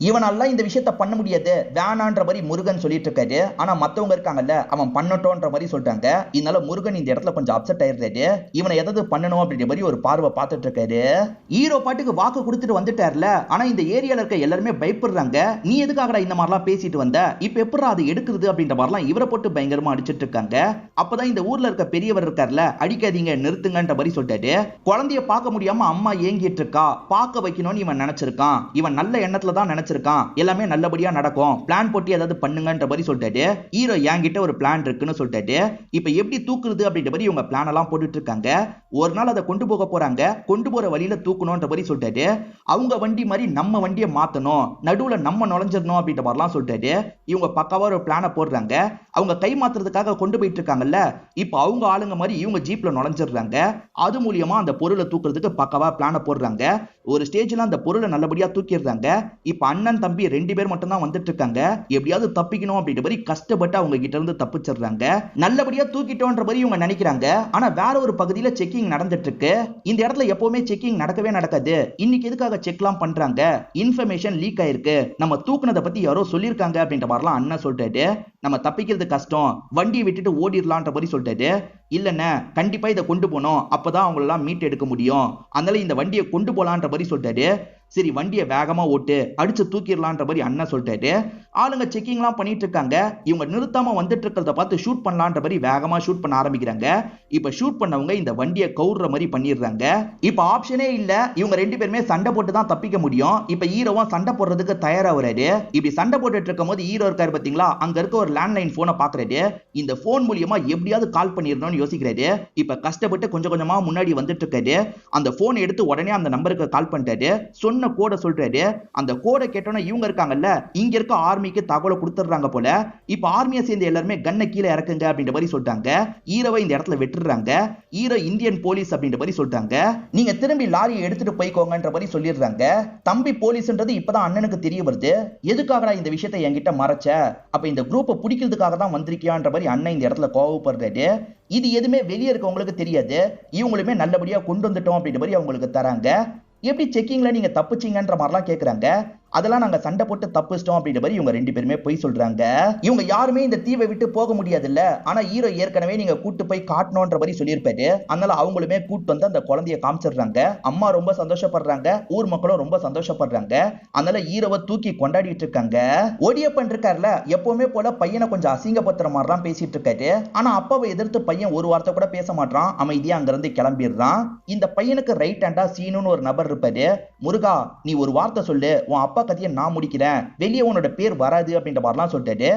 இவனால இந்த விஷயத்த பண்ண முடியாது, வேணான்ற மாதிரி முருகன் சொல்லிட்டு இருக்காரு. ஆனா மத்தவங்க இருக்காங்கல்ல, அவன் பண்ணட்டோன்ற மாதிரி சொல்றாங்க. இதனால முருகன் இந்த இடத்துல கொஞ்சம் அப்செட் ஆயிடுறாரு. இவனை எதாவது பண்ணணும் அப்படின்ற மாதிரி ஒரு பார்வை பார்த்துட்டு இருக்காரு. ஹீரோ பாட்டுக்கு வாக்கு கொடுத்துட்டு வந்துட்டார்ல, ஆனா இந்த ஏரியால இருக்க எல்லாருமே பயப்படுறாங்க. நீ எதுக்காகடா இந்த மாதிரிலாம் பேசிட்டு வந்த, இப்ப எப்படா அது எடுக்கிறது அப்படின்ற மாதிரிலாம் இவரை போட்டு பயங்கரமா அடிச்சிட்டு இருக்காங்க. அப்பதான் இந்த ஊர்ல இருக்க பெரியவர் இருக்கார்ல, அடிக்காதீங்க நிறுத்துங்கன்ற மாதிரி சொல்லிட்டாரு. குழந்தைய பார்க்க முடியாம அம்மா ஏங்கிட்டு இருக்கா, பார்க்க வைக்கணும்னு இவன் நினைச்சிருக்கான். இவன் நல்ல எண்ணத்துல தான் நினைச்சிருக்கான், எல்லாமே நல்லபடியா நடக்கும், பிளான் போட்டு ஏதாவது பண்ணுங்கன்ற மாதிரி சொல்லிட்டாரு. ஹீரோ என்கிட்ட ஒரு பிளான் இருக்குன்னு சொல்லிட்டாரு. இப்ப எப்படி தூக்குறது அப்படின்ற மாதிரி இவங்க பிளான் எல்லாம் போட்டுட்டு இருக்காங்க. ஒரு நாள் அதை கொண்டு போக போறாங்க, கொண்டு போற வழியில தூக்கணும்ன்ற மாதிரி சொல்லிட்டாரு. அவங்க வண்டி மாதிரி நம்ம வண்டியை மாத்தணும், நடுவுல நம்ம நுழைஞ்சிடணும் அப்படின்ற மாதிரிலாம் சொல்லிட்டாரு. இவங்க பக்காவா ஒரு பிளானை போடுறாங்க. அவங்க கை மாத்துறதுக்காக கொண்டு போயிட்டு இருக்காங்கல்ல, இப்ப அவங்க ஆளுங்க மாதிரி இவங்க ஜீப்ல நுழைஞ்சிடுறாங்க. அது மூலியமா அந்த பொருளை தூக்குறதுக்கு பக்காவா பிளானை போடுறாங்க. ஒரு ஸ்டேஜ்ல அந்த பொருளை நல்லபடியா தூக்கிடுறாங்க. இப்ப அண்ணன் தம்பி 2 பேர் மட்டும் தான் வந்துட்டு இருக்காங்க. எப்படியாவது தப்பிக்கணும் அப்படின்ற மாதிரி கஷ்டப்பட்டு அவங்க கிட்ட இருந்து தப்பிச்சிடுறாங்க. நல்லபடியா தூக்கிட்டோன்ற மாதிரி இவங்க நினைக்கிறாங்க. ஆனா வேற ஒரு பகுதியில செக்கிங் நடந்துட்டு இருக்கு. இந்த இடத்துல எப்பவுமே செக்கிங் நடக்கவே நடக்காது. இன்னைக்கு எதுக்காக செக்லாம் பண்றாங்க, இன்ஃபர்மேஷன் லீக் ஆயிருக்கு, நம்ம தூக்குனதை பத்தி யாரோ சொல்லிருக்காங்க அப்படின்ற மாதிரிலாம் அண்ணன் சொல்லிட்டாரு. நம்ம தப்பிக்கிறது கஷ்டம், வண்டியை விட்டுட்டு ஓடிடலான்ற மாதிரி சொல்லிட்டாரு. இல்லைன்னா கண்டிப்பா இதை கொண்டு போனோம், அப்பதான் அவங்களெல்லாம் மீட் எடுக்க முடியும், அதனால இந்த வண்டியை கொண்டு போலான்ற மாதிரி சொல்லிட்டாரு. சரி வண்டியை வேகமா ஓட்டு, அடிச்சு தூக்கிடலான்ற மாதிரி அண்ணன் சொல்லிட்டாரு. ஆளுங்க செக்கிங்லாம் பண்ணிட்டு இருக்காங்க. இவங்க நிறுத்தாம வந்துட்டு இருக்கிறத பார்த்து ஷூட் பண்ணலான்ற மாதிரி வேகமா ஷூட் பண்ண ஆரம்பிக்கிறாங்க. இப்ப ஷூட் பண்ணவங்க இந்த வண்டியை கவுற மாதிரி பண்ணிடுறாங்க. இப்ப ஆப்ஷனே இல்ல, இவங்க 2 பேருமே சண்டை போட்டு தான் தப்பிக்க முடியும். இப்ப ஹீரோவா சண்டை போடுறதுக்கு தயாராகிறாரு. இப்படி சண்டை போட்டுட்டு இருக்கும் போது ஹீரோ இருக்காரு பாத்தீங்களா, அங்க இருக்க ஒரு லேண்ட்லைன் போனை பாக்குறாரு. இந்த போன் மூலியமா எப்படியாவது கால் பண்ணிடணும்னு யோசிக்கிறாரு. இப்ப கஷ்டப்பட்டு கொஞ்சம் கொஞ்சமா முன்னாடி வந்துட்டு இருக்காரு. அந்த போனை எடுத்து உடனே அந்த நம்பருக்கு கால் பண்ணிட்டாரு. சொன்ன கோட சொல்றாரு. அந்த கோட கேட்டோன்னா இவங்க இருக்காங்கல்ல, இங்க இருக்க ஆர்மிக்கு தகவலை கொடுத்துறாங்க போல. இப்ப ஆர்மியை சேர்ந்த எல்லாருமே கண்ணை கீழே இறக்குங்க அப்படின்ற மாதிரி சொல்றாங்க. ஹீரோவை இந்த இடத்துல வெட்டுறாங்க. ஹீரோ இந்தியன் போலீஸ் அப்படின்ற மாதிரி சொல்றாங்க. நீங்க திரும்பி லாரியை எடுத்துட்டு போய்க்கோங்கன்ற மாதிரி சொல்லிடுறாங்க. தம்பி போலீஸ்ன்றது இப்பதான் அண்ணனுக்கு தெரிய வருது. எதுக்காகடா இந்த விஷயத்தை என்கிட்ட மறைச்ச, அப்ப இந்த குரூப்பை பிடிக்கிறதுக்காக தான் வந்திருக்கியான்ற மாதிரி அண்ணன் இந்த இடத்துல கோவப்படுறாரு. இது எதுவுமே வெளியே இருக்கவங்களுக்கு தெரியாது, இவங்களுமே நல்லபடியா கொண்டு வந்துட்டோம் அப்படின்ற மாதிரி அவங்களுக்கு தராங்க. எப்படி செக்கிங்ல நீங்க தப்பிச்சீங்கன்ற மாதிரிலாம் கேக்குறாங்க. அதெல்லாம் நாங்க சண்டை போட்டு தப்பிச்சிட்டோம் அப்படின்ற மாதிரி இவங்க ரெண்டு பேருமே போய் சொல்றாங்க. இவங்க யாருமே இந்த தீவை விட்டு போக முடியாது இல்ல, ஆனா ஹீரோ ஏற்கனவே நீங்க கூட்டு போய் காட்டணும்ன்ற மாதிரி சொல்லியிருப்பாரு. அதனால அவங்களுமே கூட்டு வந்து அந்த குழந்தைய காமிச்சிடுறாங்க. அம்மா ரொம்ப சந்தோஷப்படுறாங்க, ஊர் மக்களும் ரொம்ப சந்தோஷப்படுறாங்க. அதனால ஹீரோவை தூக்கி கொண்டாடிட்டு இருக்காங்க. ஒடியப்பன் இருக்காருல, எப்பவுமே போல பையனை கொஞ்சம் அசிங்கப்படுத்துற மாதிரிலாம் பேசிட்டு இருக்காரு. ஆனா அப்பாவை எதிர்த்து பையன் ஒரு வார்த்தை கூட பேச மாட்டான், அமைதியா அங்க இருந்து கிளம்பிடுறான். இந்த பையனுக்கு ரைட் ஹேண்டா சீனுன்னு ஒரு நபர் இருப்பாரு. முருகா, நீ ஒரு வார்த்தை சொல்லு, உன் அப்பா கதையை நான் முடிக்கிறேன், வெளியே உன்னோட பேர் வராது அப்படின்ற மாதிரிலாம் சொல்லிட்டாரு.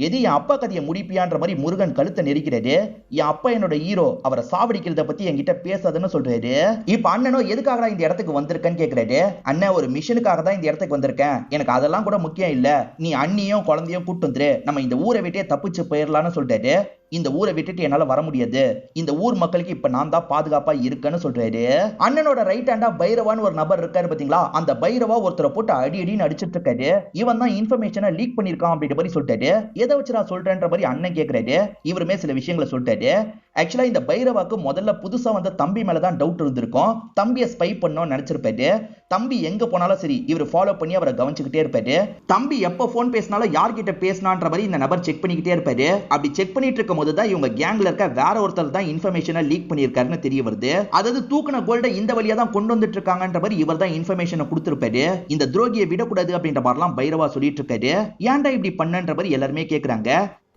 எது என் அப்பா கதையை முடிப்பியான்ற மாதிரி முருகன் கழுத்தை நெரிக்கிறாரு. என் அப்பா என்னோட ஹீரோ, அவரை சாவடிக்கிறத பத்தி என்கிட்ட பேசாதுன்னு சொல்றாரு. இப்ப அண்ணனும் எதுக்காக இந்த இடத்துக்கு வந்திருக்கேன்னு கேக்குறாரு. அண்ணன், ஒரு மிஷனுக்காக தான் இந்த இடத்துக்கு வந்திருக்கேன், எனக்கு அதெல்லாம் கூட முக்கியம் இல்ல, நீ அண்ணியும் குழந்தையும் கூட்டு வந்துரு, நம்ம இந்த ஊரை விட்டே தப்பிச்சு போயிடலாம்னு சொல்றாரு. இந்த ஊரை விட்டுட்டு என்னால வர முடியாது, இந்த ஊர் மக்களுக்கு இப்ப நான் தான் பாதுகாப்பா இருக்கேன்னு சொல்றாரு. அண்ணனோட ரைட் ஹேண்டா பைரவான்னு ஒரு நபர் இருக்காரு பாத்தீங்களா, அந்த பைரவா ஒருத்தரை போட்டு அடி அடின்னு அடிச்சிட்டு இருக்காரு. இவன் தான் இன்ஃபர்மேஷனை லீக் பண்ணிருக்கான் அப்படின்ற மாதிரி சொல்லிட்டாரு. எதை வச்சு நான் சொல்றேன்ற மாதிரி அண்ணன் கேக்குறாரு. இவருமே சில விஷயங்களை சொல்லிட்டாரு. ஆக்சுவலா இந்த பைரவாக்கு முதல்ல புதுசா வந்த தம்பி மேலதான் டவுட் இருந்திருக்கும். தம்பியை ஸ்பை பண்ணணும்னு நினைச்சிருப்பாரு. தம்பி எங்க போனாலும் சரி இவர் ஃபாலோ பண்ணி அவரை கவனிச்சுக்கிட்டே இருப்பாரு. தம்பி எப்ப போன் பேசினாலும் யார்கிட்ட பேசினான்ற மாதிரி இந்த நபர் செக் பண்ணிக்கிட்டே இருப்பாரு. அப்படி செக் பண்ணிட்டு இருக்கும் போது தான் இவங்க கேங்ல இருக்க வேற ஒருத்தர் தான் இன்ஃபர்மேஷனை லீக் பண்ணியிருக்காருன்னு தெரிய வருது. அதாவது தூக்குன கோல்ட இந்த வழியா தான் கொண்டு வந்துட்டு இருக்காங்கன்ற மாதிரி இவர் தான் இன்ஃபர்மேஷனை கொடுத்திருப்பாரு. இந்த துரோகியை விடக்கூடாது அப்படின்ற மாதிரிலாம் பைரவா சொல்லிட்டு இருக்காரு. ஏன்டா இப்படி பண்ணன்ற மாதிரி எல்லாருமே கேக்குறாங்க.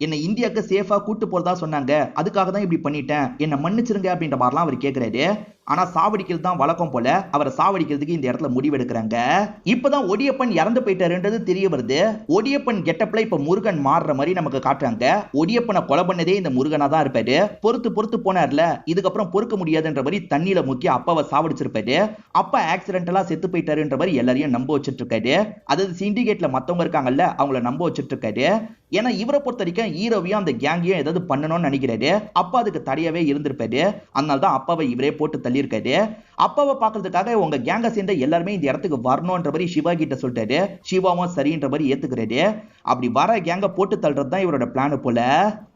என்ன இந்தியாவுக்கு சேஃபா கூட்டு போறதா சொன்னாங்க, அதுக்காக தான் இப்படி பண்ணிட்டேன், என்ன மன்னிச்சிருங்க அப்படின்ற மாதிரிலாம் அவர் கேட்கிறாரு. ஆனா சாவடிக்கிறது தான் வழக்கம் போல அவரை சாவடிக்கிறதுக்கு இந்த இடத்துல முடிவெடுக்கிறாங்க. இப்பதான் ஒடியப்பன் இறந்து போயிட்டாருன்றது தெரிய வருது. ஒடியப்பன் கெட்டப்ல இப்ப முருகன் மாறுற மாதிரி நமக்கு காட்டுறாங்க. ஒடியப்பனை கொலை பண்ணதே இந்த முருகனா தான் இருப்பாரு. பொறுத்து பொறுத்து போனார்ல, இதுக்கப்புறம் பொறுக்க முடியாதுன்ற மாதிரி தண்ணியில முக்கிய அப்பாவை சாவடிச்சிருப்பாரு. அப்பா ஆக்சிடென்டலா செத்து போயிட்டாருன்ற மாதிரி எல்லாரையும் நம்ப வச்சுட்டு இருக்காரு. அதாவது சிண்டிகேட்ல மத்தவங்க இருக்காங்கல்ல, அவங்கள நம்ப வச்சுட்டு இருக்காரு. ஏன்னா இவரை பொறுத்த வரைக்கும் ஹீரோவையும் அந்த கேங்கையும் ஏதாவது பண்ணணும்னு நினைக்கிறாரு. அப்பா அதுக்கு தடையாவே இருந்திருப்பாரு. அதனால தான் அப்பாவை இவரே போட்டு தள்ளி இருக்காரு. அப்பாவை பாக்குறதுக்காக உங்க கேங்க சேர்ந்த எல்லாருமே இந்த இடத்துக்கு வரணும்ன்ற மாதிரி சிவா கிட்ட சொல்லிட்டாரு. சிவாவும் சரின்ற மாதிரி ஏத்துக்கிறாரு. அப்படி வர கேங்க போட்டு தள்ளுறது தான் இவரோட பிளான் போல.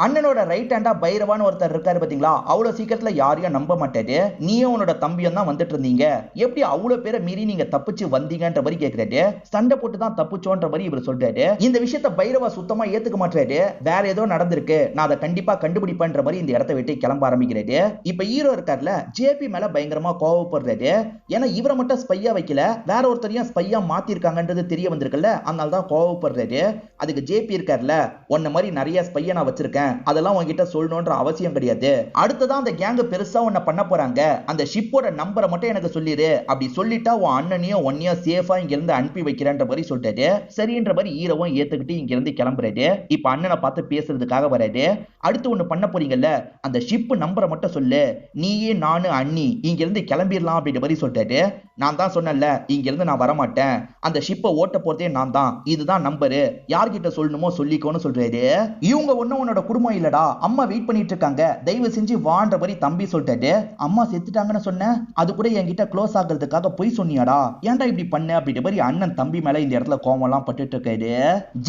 அண்ணனோட ரைட் ஹேண்டா பைரவான்னு ஒருத்தர் இருக்காரு பாத்தீங்களா, அவ்வளவு சீக்கிரத்துல யாரையும் நம்ப மாட்டாரு. நீயும் உன்னோட தம்பியும் தான் வந்துட்டு இருந்தீங்க, எப்படி அவ்வளவு பேரை மீறி நீங்க தப்பிச்சு வந்தீங்கன்ற மாதிரி கேக்குறாரு. சண்டை போட்டு தான் தப்பிச்சோன்ற மாதிரி இவர் சொல்றாரு. இந்த விஷயத்த பைரவா சுத்தமா ஏத்துக்க மாட்டாரு. வேற ஏதோ நடந்திருக்கு, நான் அதை கண்டிப்பா கண்டுபிடிப்பேன்ற மாதிரி இந்த இடத்தை விட்டு கிளம்ப ஆரம்பிக்கிறாரு. இப்ப ஹீரோ இருக்கார்ல, ஜேபி மேல பயங்கரமா கோவப்படுறாரு. ஏன்னா இவரை மட்டும் ஸ்பையா வைக்கல, வேற ஒருத்தரையும் ஸ்பையா மாத்திருக்காங்கன்றது தெரிய வந்திருக்குல்ல, அதனால தான் கோவப்படுறாரு. அதுக்கு ஜேபி இருக்கார்ல, உன்ன மாதிரி நிறைய ஸ்பையா நான் வச்சிருக்கேன், அதெல்லாம் உன்கிட்ட சொல்லணும்ன்ற அவசியம் கிடையாது. அடுத்ததான் அந்த கேங் பெருசா உன்ன பண்ண போறாங்க, அந்த ஷிப்போட நம்பரை மட்டும் எனக்கு சொல்லிடு, அப்படி சொல்லிட்டா உன் அண்ணனையும் ஒன்னையும் சேஃபா இங்க இருந்து அனுப்பி வைக்கிறேன்ற மாதிரி சொல்லிட்டாரு. சரின்ற மாதிரி ஹீரோவும் ஏத்துக்கிட்டு இங்க இருந்து கிளம்புறாரு. இப்ப அண்ணனை பார்த்து பேசுறதுக்காக வராரு. அடுத்து ஒண்ணு பண்ண போறீங்கல்ல, அந்த ஷிப் நம்பரை மட்டும் சொல்லு, நீயே நானு அண்ணி இங்க இருந்து கிளம்பிடலாம் அப்படின்ற மாதிரி சொல்லிட்டாரு. நான் தான் சொன்னேன்ல, இங்க இருந்து நான் வரமாட்டேன், அந்த ஷிப்பை ஓட்ட போறதே நான் தான், இதுதான் நம்பரு, யார்கிட்ட சொல்லணுமோ சொல்லிக்கோன்னு சொல்றாரு. இவங்க ஒன்னும் உன்னோட குடும்பம் இல்லடா, அம்மா வெயிட் பண்ணிட்டு இருக்காங்க, தயவு செஞ்சு வான்ற மாதிரி தம்பி சொல்லிட்டாரு. அம்மா செத்துட்டாங்கன்னு சொன்ன, அது கூட என்கிட்ட க்ளோஸ் ஆகிறதுக்காக போய் சொன்னியாடா, ஏன்டா இப்படி பண்ண அப்படின்ற மாதிரி அண்ணன் தம்பி மேல இந்த இடத்துல கோவம் எல்லாம் பட்டுட்டு இருக்காரு.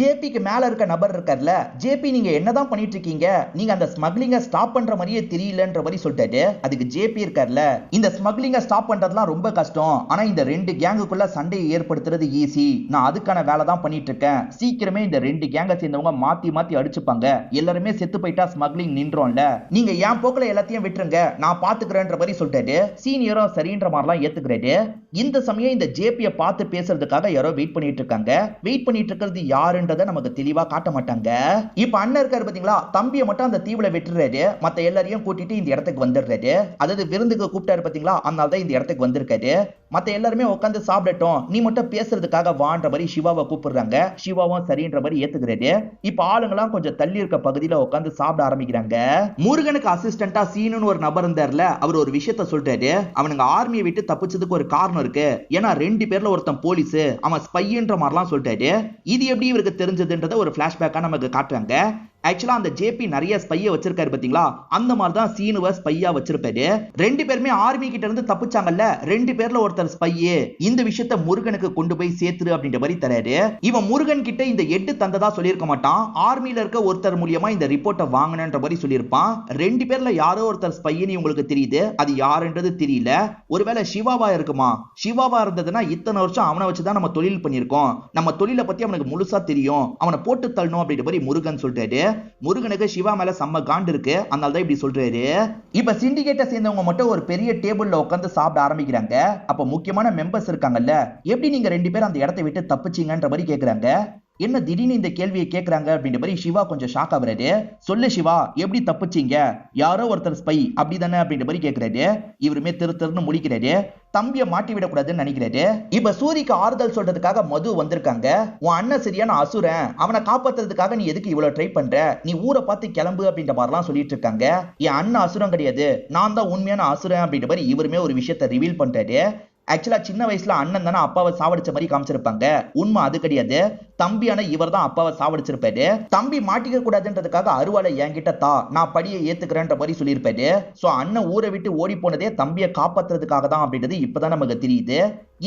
ஜேபிக்கு மேல இருக்க நபர் இருக்கார்ல, ஜேபி நீங்க என்னதான் பண்ணிட்டு இருக்கீங்க, நீங்க அந்த ஸ்மக்லிங்க ஸ்டாப் பண்ற மாதிரியே தெரியலன்ற மாதிரி சொல்லிட்டாரு. அதுக்கு ஜேபி இருக்கார்ல, இந்த ஸ்மக்லிங்க ஸ்டாப் பண்றதுலாம் ரொம்ப கஷ்டம், ஆனா இந்த ரெண்டு கேங்குக்குள்ள சண்டையை ஏற்படுத்துறது ஈஸி, நான் அதுக்கான வேலை தான் பண்ணிட்டு இருக்கேன், சீக்கிரமே இந்த ரெண்டு கேங்கை சேர்ந்தவங்க மாத்தி மாத்தி அடிச்சுப்பாங்க, எல்லாருமே செத்து போயிட்டா ஸ்மக்லிங் நின்றோம்ல, நீங்க என் போக்குல எல்லாத்தையும் விட்டுருங்க, நான் பாத்துக்கிறேன்ற மாதிரி சொல்லிட்டாரு. சீனியரும் சரின்ற மாதிரிலாம் ஏத்துக்கிறாரு. இந்த சமயம் இந்த ஜேபியை பார்த்து பேசுறதுக்காக யாரோ வெயிட் பண்ணிட்டு இருக்காங்க. வெயிட் பண்ணிட்டு இருக்கிறது யாருன்றதை நமக்கு தெளிவா காட்ட மாட்டாங்க. இப்ப அண்ணன் இருக்காரு பாத்தீங்களா, தம்பியை மட்டும் அந்த தீவுல விட்டுறாரு, மத்த எல்லாரையும் கூட்டிட்டு இந்த இடத்துக்கு வந்துடுறாரு. அதாவது விருந்துக்கு கூப்பிட்டாரு பாத்தீங்களா, அதனால தான் இந்த இடத்துக்கு வந்திருக்காரு. மத்த எல்லாருமே உட்காந்து சாப்பிடட்டும், நீ மட்டும் பேசுறதுக்காக வான்ற மாதிரி சிவாவை கூப்பிடுறாங்க. சிவாவும் சரின்ற மாதிரி ஏத்துக்கிறாரு. இப்ப ஆளுங்கெல்லாம் கொஞ்சம் தள்ளி இருக்க பகுதியில உட்காந்து சாப்பிட ஆரம்பிக்கிறாங்க. முருகனுக்கு அசிஸ்டண்டா சீனுன்னு ஒரு நபர் இருந்தார்ல, அவர் ஒரு விஷயத்த சொல்றாரு. அவனுங்க ஆர்மியை விட்டு தப்பிச்சதுக்கு ஒரு காரணம் இருக்கு, ஏன்னா ரெண்டு பேர்ல ஒருத்தன் போலீஸ், அவன் ஸ்பைன்ற மாதிரிலாம் சொல்லிட்டாரு. இது எப்படி இவருக்கு தெரிஞ்சதுன்றத ஒரு பிளாஷ்பேக்கா நமக்கு காட்டுறாங்க. ஆக்சுவலா அந்த ஜேபி நிறைய ஸ்பையை வச்சிருக்காரு பாத்தீங்களா, அந்த மாதிரி தான் சீனுவ ஸ்பையா வச்சிருப்பாரு. ரெண்டு பேருமே ஆர்மி கிட்ட இருந்து தப்பிச்சாங்கல்ல, ரெண்டு பேர்ல ஒருத்தர் ஸ்பையே இந்த விஷயத்தை முருகனுக்கு கொண்டு போய் சேர்த்துரு அப்படின்ற மாதிரி தராரு. இவன் முருகன் கிட்ட இந்த 8 தந்ததா சொல்லியிருக்க மாட்டான், ஆர்மில இருக்க ஒருத்தர் மூலியமா இந்த ரிப்போர்ட்டை வாங்கினன்ற மாதிரி சொல்லியிருப்பான். ரெண்டு பேர்ல யாரோ ஒருத்தர் ஸ்பைன்னு உங்களுக்கு தெரியுது, அது யாருன்றது தெரியல. ஒருவேளை சிவாவா இருக்குமா? சிவாவா இருந்ததுன்னா இத்தனை வருஷம் அவனை வச்சுதான் நம்ம தொழில் பண்ணியிருக்கோம், நம்ம தொழிலை பத்தி அவனுக்கு முழுசா தெரியும், அவனை போட்டு தள்ளணும் அப்படின்ற மாதிரி முருகன் சொல்றாரு. முருகனுக்கு சிவா மேல செம்ம காண்டு இருக்கு, அதனால தான் இப்படி சொல்றாரு. இப்ப சிண்டிகேட்டை சேர்ந்தவங்க மட்டும் ஒரு பெரிய டேபிள்ல உட்கார்ந்து சாப்பிட ஆரம்பிக்கிறாங்க. அப்ப முக்கியமான மெம்பர்ஸ் இருக்காங்கல்ல, எப்படி நீங்க ரெண்டு பேரும் அந்த இடத்தை விட்டு தப்பிச்சீங்கன்ற மாதிரி கேக்குறாங்க. என்ன திடீர்னு இந்த கேள்வியை கேட்கறாங்க அப்படின்ற மாதிரி சிவா கொஞ்சம் ஷாக் ஆகுறாரு. சொல்லு சிவா, எப்படி தப்பிச்சீங்க? யாரோ ஒருத்தர் ஸ்பை அப்படிதானே அப்படின்ற மாதிரி கேட்கறாரு. இவருமே திருன்னு முடிக்கிறாரு. தம்பியை மாட்டி விடக்கூடாதுன்னு நினைக்கிறாரு. இப்ப சூரிக்கு ஆறுதல் சொல்றதுக்காக மது வந்திருக்காங்க. உன் அண்ணன் சரியான அசுரன், அவனை காப்பாத்துறதுக்காக நீ எதுக்கு இவ்வளவு ட்ரை பண்ற, நீ ஊரை பார்த்து கிளம்பு அப்படின்ற மாதிரிலாம் சொல்லிட்டு இருக்காங்க. என் அண்ணன் அசுரம் கிடையாது, நான் தான் உண்மையான அசுரன் அப்படின்ற மாதிரி இவருமே ஒரு விஷயத்தை ரிவீல் பண்றாரு. ஆக்சுவலா சின்ன வயசுல அண்ணன் தானே அப்பாவை சாவடிச்ச மாதிரி காமிச்சிருப்பாங்க, உண்மை அது கிடையாது. தம்பியான இவர் தான் அப்பாவை சாவடிச்சிருப்பாரு. தம்பி மாட்டிக்க கூடாதுன்றதுக்காக அருவாளை என்கிட்ட தா, நான் படியை ஏத்துக்கிறேன்ற மாதிரி சொல்லியிருப்பாரு. சோ அண்ணன் ஊரை விட்டு ஓடி போனதே தம்பியை காப்பாத்துறதுக்காக தான் அப்படின்றது இப்பதான் நமக்கு தெரியுது.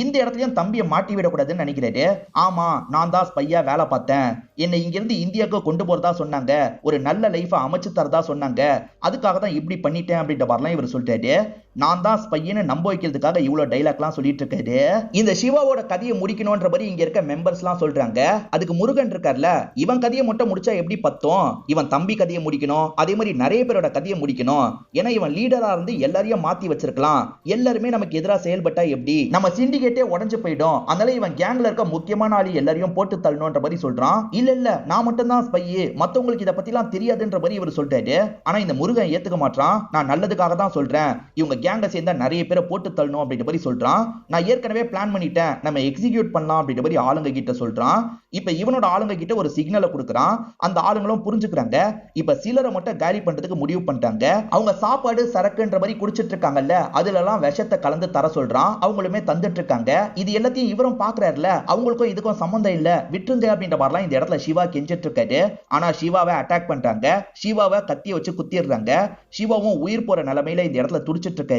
இந்த இடத்துலயும் தம்பியை மாட்டி விடக்கூடாதுன்னு நினைக்கிறாரு. ஆமா, நான் தான் ஸ்பையா வேலை பார்த்தேன், என்னை இங்கிருந்து இந்தியாவுக்கு கொண்டு போறதா சொன்னாங்க, ஒரு நல்ல லைஃபை அமைச்சு தரதா சொன்னாங்க, அதுக்காக தான் இப்படி பண்ணிட்டேன் அப்படின்ற மாதிரிலாம் இவர் சொல்றாரு. நான் தான் ஸ்பைன்னு நம்ப வைக்கிறதுக்காக இவ்வளவு டைலாக்லாம் சொல்லிட்டு இருக்காரு. இந்த சிவாவோட கதையை முடிக்கணும்ன்ற மாதிரி இங்க இருக்க மெம்பர்ஸ் எல்லாம் சொல்றாங்க. அதுக்கு முருகன் இருக்கார்ல, இவன் கதையை மட்டும் முடிச்சா எப்படி பத்தும், இவன் தம்பி கதையை முடிக்கணும், அதே மாதிரி நிறைய பேரோட கதையை முடிக்கணும். ஏன்னா இவன் லீடரா இருந்து எல்லாரையும் மாத்தி வச்சிருக்கலாம், எல்லாருமே நமக்கு எதிராக செயல்பட்டா எப்படி, நம்ம சிண்டிகேட்டே உடஞ்சு போயிடும், அதனால இவன் கேங்ல இருக்க முக்கியமான ஆளி எல்லாரையும் போட்டு தள்ளணும்ன்ற மாதிரி சொல்றான். இல்ல நான் மட்டும் தான் ஸ்பை, மத்தவங்களுக்கு இதை பத்தி எல்லாம் தெரியாதுன்ற மாதிரி இவர் சொல்றாரு. ஆனா இந்த முருகன் ஏத்துக்க மாட்டான். நான் நல்லதுக்காக தான் சொல்றேன், இவங்க கேங்க சேர்ந்தா நிறைய பேரை போட்டு தள்ளணும் அப்படின்ற மாதிரி சொல்றான். நான் ஏற்கனவே பிளான் பண்ணிட்டேன், நம்ம எக்ஸிக்யூட் பண்ணலாம் அப்படின்ற மாதிரி ஆளுங்க கிட்ட சொல்றான். இப்ப இவனோட ஆளுங்க கிட்ட ஒரு சிக்னலை கொடுக்கறான். அந்த ஆளுங்களும் புரிஞ்சுக்கிறாங்க. இப்ப சிலரை மட்டும் காலி பண்றதுக்கு முடிவு பண்ணிட்டாங்க. அவங்க சாப்பாடு சரக்குன்ற மாதிரி குடிச்சிட்டு இருக்காங்கல்ல, அதுல எல்லாம் விஷத்தை கலந்து தர சொல்றான். அவங்களுமே தந்துட்டு இருக்காங்க. இது எல்லாத்தையும் இவரும் பாக்குறாருல, அவங்களுக்கும் இதுக்கும் சம்பந்தம் இல்ல, விட்டுருங்க அப்படின்ற மாதிரிலாம் இந்த இடத்துல சிவா கெஞ்சிட்டு இருக்காரு. ஆனா சிவாவை அட்டாக் பண்றாங்க. சிவாவை கத்திய வச்சு குத்திடுறாங்க. சிவாவும் உயிர் போற நிலைமையில இந்த இடத்துல துடிச்சிட்டு இருக்காரு.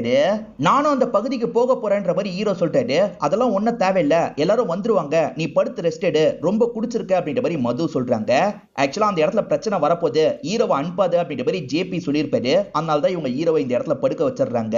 நானும் அந்த பகுதிக்கு போக போறேன்ற மாதிரி ஹீரோ சொல்லிட்டாரு. அதெல்லாம் ஒண்ணும் தேவையில்லை, எல்லாரும் வந்துருவாங்க, நீ படுத்து ரெஸ்ட் எடு, ரொம்ப குடிச்சிருக்க அப்படின்ற மாதிரி மது சொல்றாங்க. ஆக்சுவலா அந்த இடத்துல பிரச்சனை வரப்போது, ஹீரோவை அனுப்பாது அப்படின்ற மாதிரி ஜேபி சொல்லியிருப்பாரு. அதனால தான் இவங்க ஹீரோவை இந்த இடத்துல படுக்க வச்சிடுறாங்க.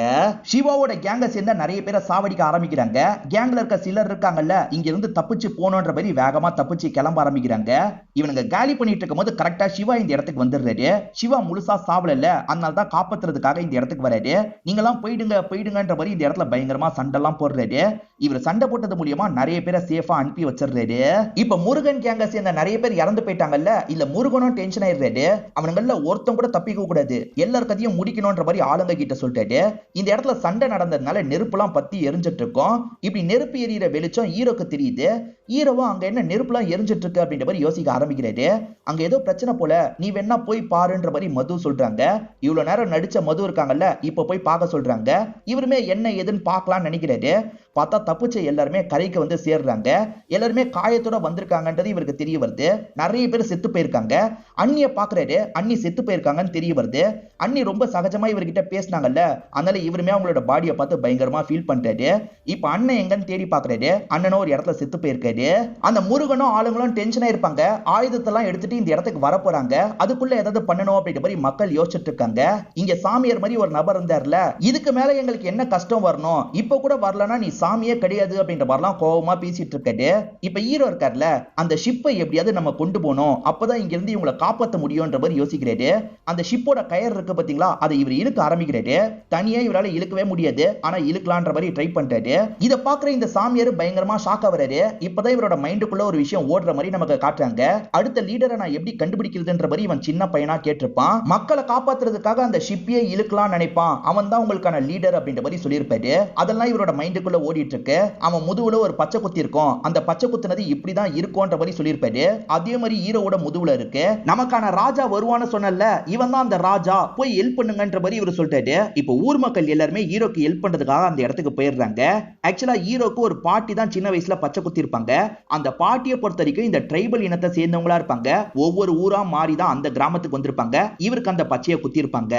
சிவாவோட கேங்க சேர்ந்தா நிறைய பேரை சாவடிக்க ஆரம்பிக்கிறாங்க. கேங்ல இருக்க சிலர் இருக்காங்கல்ல, இங்க இருந்து தப்பிச்சு போனோன்ற மாதிரி வேகமா தப்பிச்சு கிளம்ப ஆரம்பிக்கிறாங்க. இவனுங்க காலி பண்ணிட்டு இருக்கும் போது கரெக்டா சிவா இந்த இடத்துக்கு வந்துடுறாரு. சிவா முழுசா சாவல, அதனால தான் காப்பாத்துறதுக்காக இந்த இடத்துக்கு வராரு. நீங்களாம் போயிடுங்கன்ற மாதிரி இந்த இடத்துல பயங்கரமா சண்டெல்லாம் போடுறாரு. இவர் சண்டை போட்டது மூலியமா நிறைய பேரை சேஃபா அனுப்பி வச்சிடுறாரு. இப்ப முருகன் கேங்க சேர்ந்த நிறைய பேர் இறந்து போயிட்டாங்கல்ல, இல்ல முருகனும் டென்ஷன் ஆயிடுறாரு. அவனுங்கள ஒருத்தன் கூட தப்பிக்க கூடாது, எல்லார் கதையும் முடிக்கணும்ன்ற மாதிரி ஆளுங்க கிட்ட சொல்லிட்டாரு. இந்த இடத்துல சண்டை நடந்ததுனால நெருப்புலாம் பத்தி எரிஞ்சிட்டு இருக்கும். இப்படி நெருப்பு எரியிற வெளிச்சம் ஹீரோக்கு தெரியுது. ஹீரோவும் அங்க என்ன நெருப்புலாம் எரிஞ்சிட்டு இருக்கு அப்படின்ற மாதிரி யோசிக்க ஆரம்பிக்கிறாரு. அங்க ஏதோ பிரச்சனை போல, நீ வேணா போய் பாருன்ற மாதிரி மது சொல்றாங்க. இவ்வளவு நேரம் நடிச்ச மது இருக்காங்கல்ல, இப்ப போய் பார்க்க சொல்றாங்க. இவருமே என்ன ஏதுன்னு பார்க்கலாம்னு நினைக்கிறாரு. பார்த்தா தப்பிச்ச எல்லாருமே கரைக்கு வந்து சேர்றாங்க. எல்லாருமே காயத்தோட வந்திருக்காங்கன்றது இவருக்கு தெரிய வருது. நிறைய பேர் செத்து போயிருக்காங்க. அண்ணிய பாக்குறாரு, அண்ணி செத்து போயிருக்காங்கன்னு தெரிய வருது. அண்ணி ரொம்ப சகஜமா இவர்கிட்ட பேசினாங்கல்ல, அதனால இவருமே அவங்களோட பாடியை பார்த்து பயங்கரமா ஃபீல் பண்றாரு. இப்ப அண்ணன் எங்கன்னு தேடி பாக்குறாரு. அண்ணனும் ஒரு இடத்துல செத்து போயிருக்காரு. அந்த முருகனும் ஆளுங்களும் டென்ஷனா இருப்பாங்க. ஆயுதத்தெல்லாம் எடுத்துட்டு இந்த இடத்துக்கு வர போறாங்க. அதுக்குள்ள ஏதாவது பண்ணணும் அப்படின்ற மாதிரி மக்கள் யோசிச்சுட்டு இருக்காங்க. இங்க சாமியார் மாதிரி ஒரு நபர் இருந்தார்ல, இதுக்கு மேல எங்களுக்கு என்ன கஷ்டம் வரணும், இப்ப கூட வரலன்னா நீ சாமியே கிடையாது அப்படின்ற மாதிரிலாம் கோவமா பேசிட்டு இருக்காரு. இப்ப ஹீரோ இருக்கார்ல, அந்த ஷிப்பை எப்படியாவது நம்ம கொண்டு போனோம், அப்பதான் இங்க இருந்து இவங்களை காப்பாற்ற முடியும்ன்ற மாதிரி யோசிக்கிறாரு. அந்த ஷிப்போட கயர் இருக்கு பாத்தீங்களா, அதை இவர் இழுக்க ஆரம்பிக்கிறாரு. தனியா இவரால இழுக்கவே முடியாது, ஆனா இழுக்கலான்ற மாதிரி ட்ரை பண்றாரு. இத பாக்குற இந்த சாமியார் பயங்கரமா ஷாக் ஆவறாரு. இப்பதான் இவரோட மைண்டுக்குள்ள ஒரு விஷயம் ஓடுற மாதிரி நமக்கு காட்டுறாங்க. அடுத்த லீடரை நான் எப்படி கண்டுபிடிக்கிறதுன்ற மாதிரி இவன் சின்ன பையனா கேட்டிருப்பான். மக்களை காப்பாத்துறதுக்காக அந்த ஷிப்பையே இழுக்கலாம் நினைப்பான். அவன் தான் உங்களுக்கான லீடர் அப்படின்ற மாதிரி சொல்லியிருப்பாரு. அதெல்லாம் இவரோட மைண்டுக்குள்ள ஓடிட்டு இருக்கு. அவன் முதுகுல ஒரு பச்சை குத்தி இருக்கும், அந்த பச்சை குத்துனது இப்படிதான் இருக்கும்ன்ற மாதிரி சொல்லியிருப்பாரு. அதே மாதிரி ஹீரோவோட முதுகுல இருக்கு. நமக்கான ராஜா வருவான்னு சொன்னல, இவன் தான் அந்த ராஜா, போய் ஹெல்ப் பண்ணுங்கன்ற மாதிரி இவர் சொல்லிட்டாரு. இப்போ ஊர் மக்கள் எல்லாருமே ஹீரோக்கு ஹெல்ப் பண்றதுக்காக அந்த இடத்துக்கு போயிடுறாங்க. ஆக்சுவலா ஹீரோக்கு ஒரு பாட்டி தான் சின்ன வயசுல பச்சை குத்தி இருப்பாங்க. அந்த பாட்டியை பொறுத்த வரைக்கும் இந்த ட்ரைபல் இனத்தை சேர்ந்தவங்களா இருப்பாங்க. ஒவ்வொரு ஊரா மாறிதான் அந்த கிராமத்துக்கு வந்திருப்பாங்க. இவருக்கு அந்த பச்சையை குத்தி இருப்பாங்க.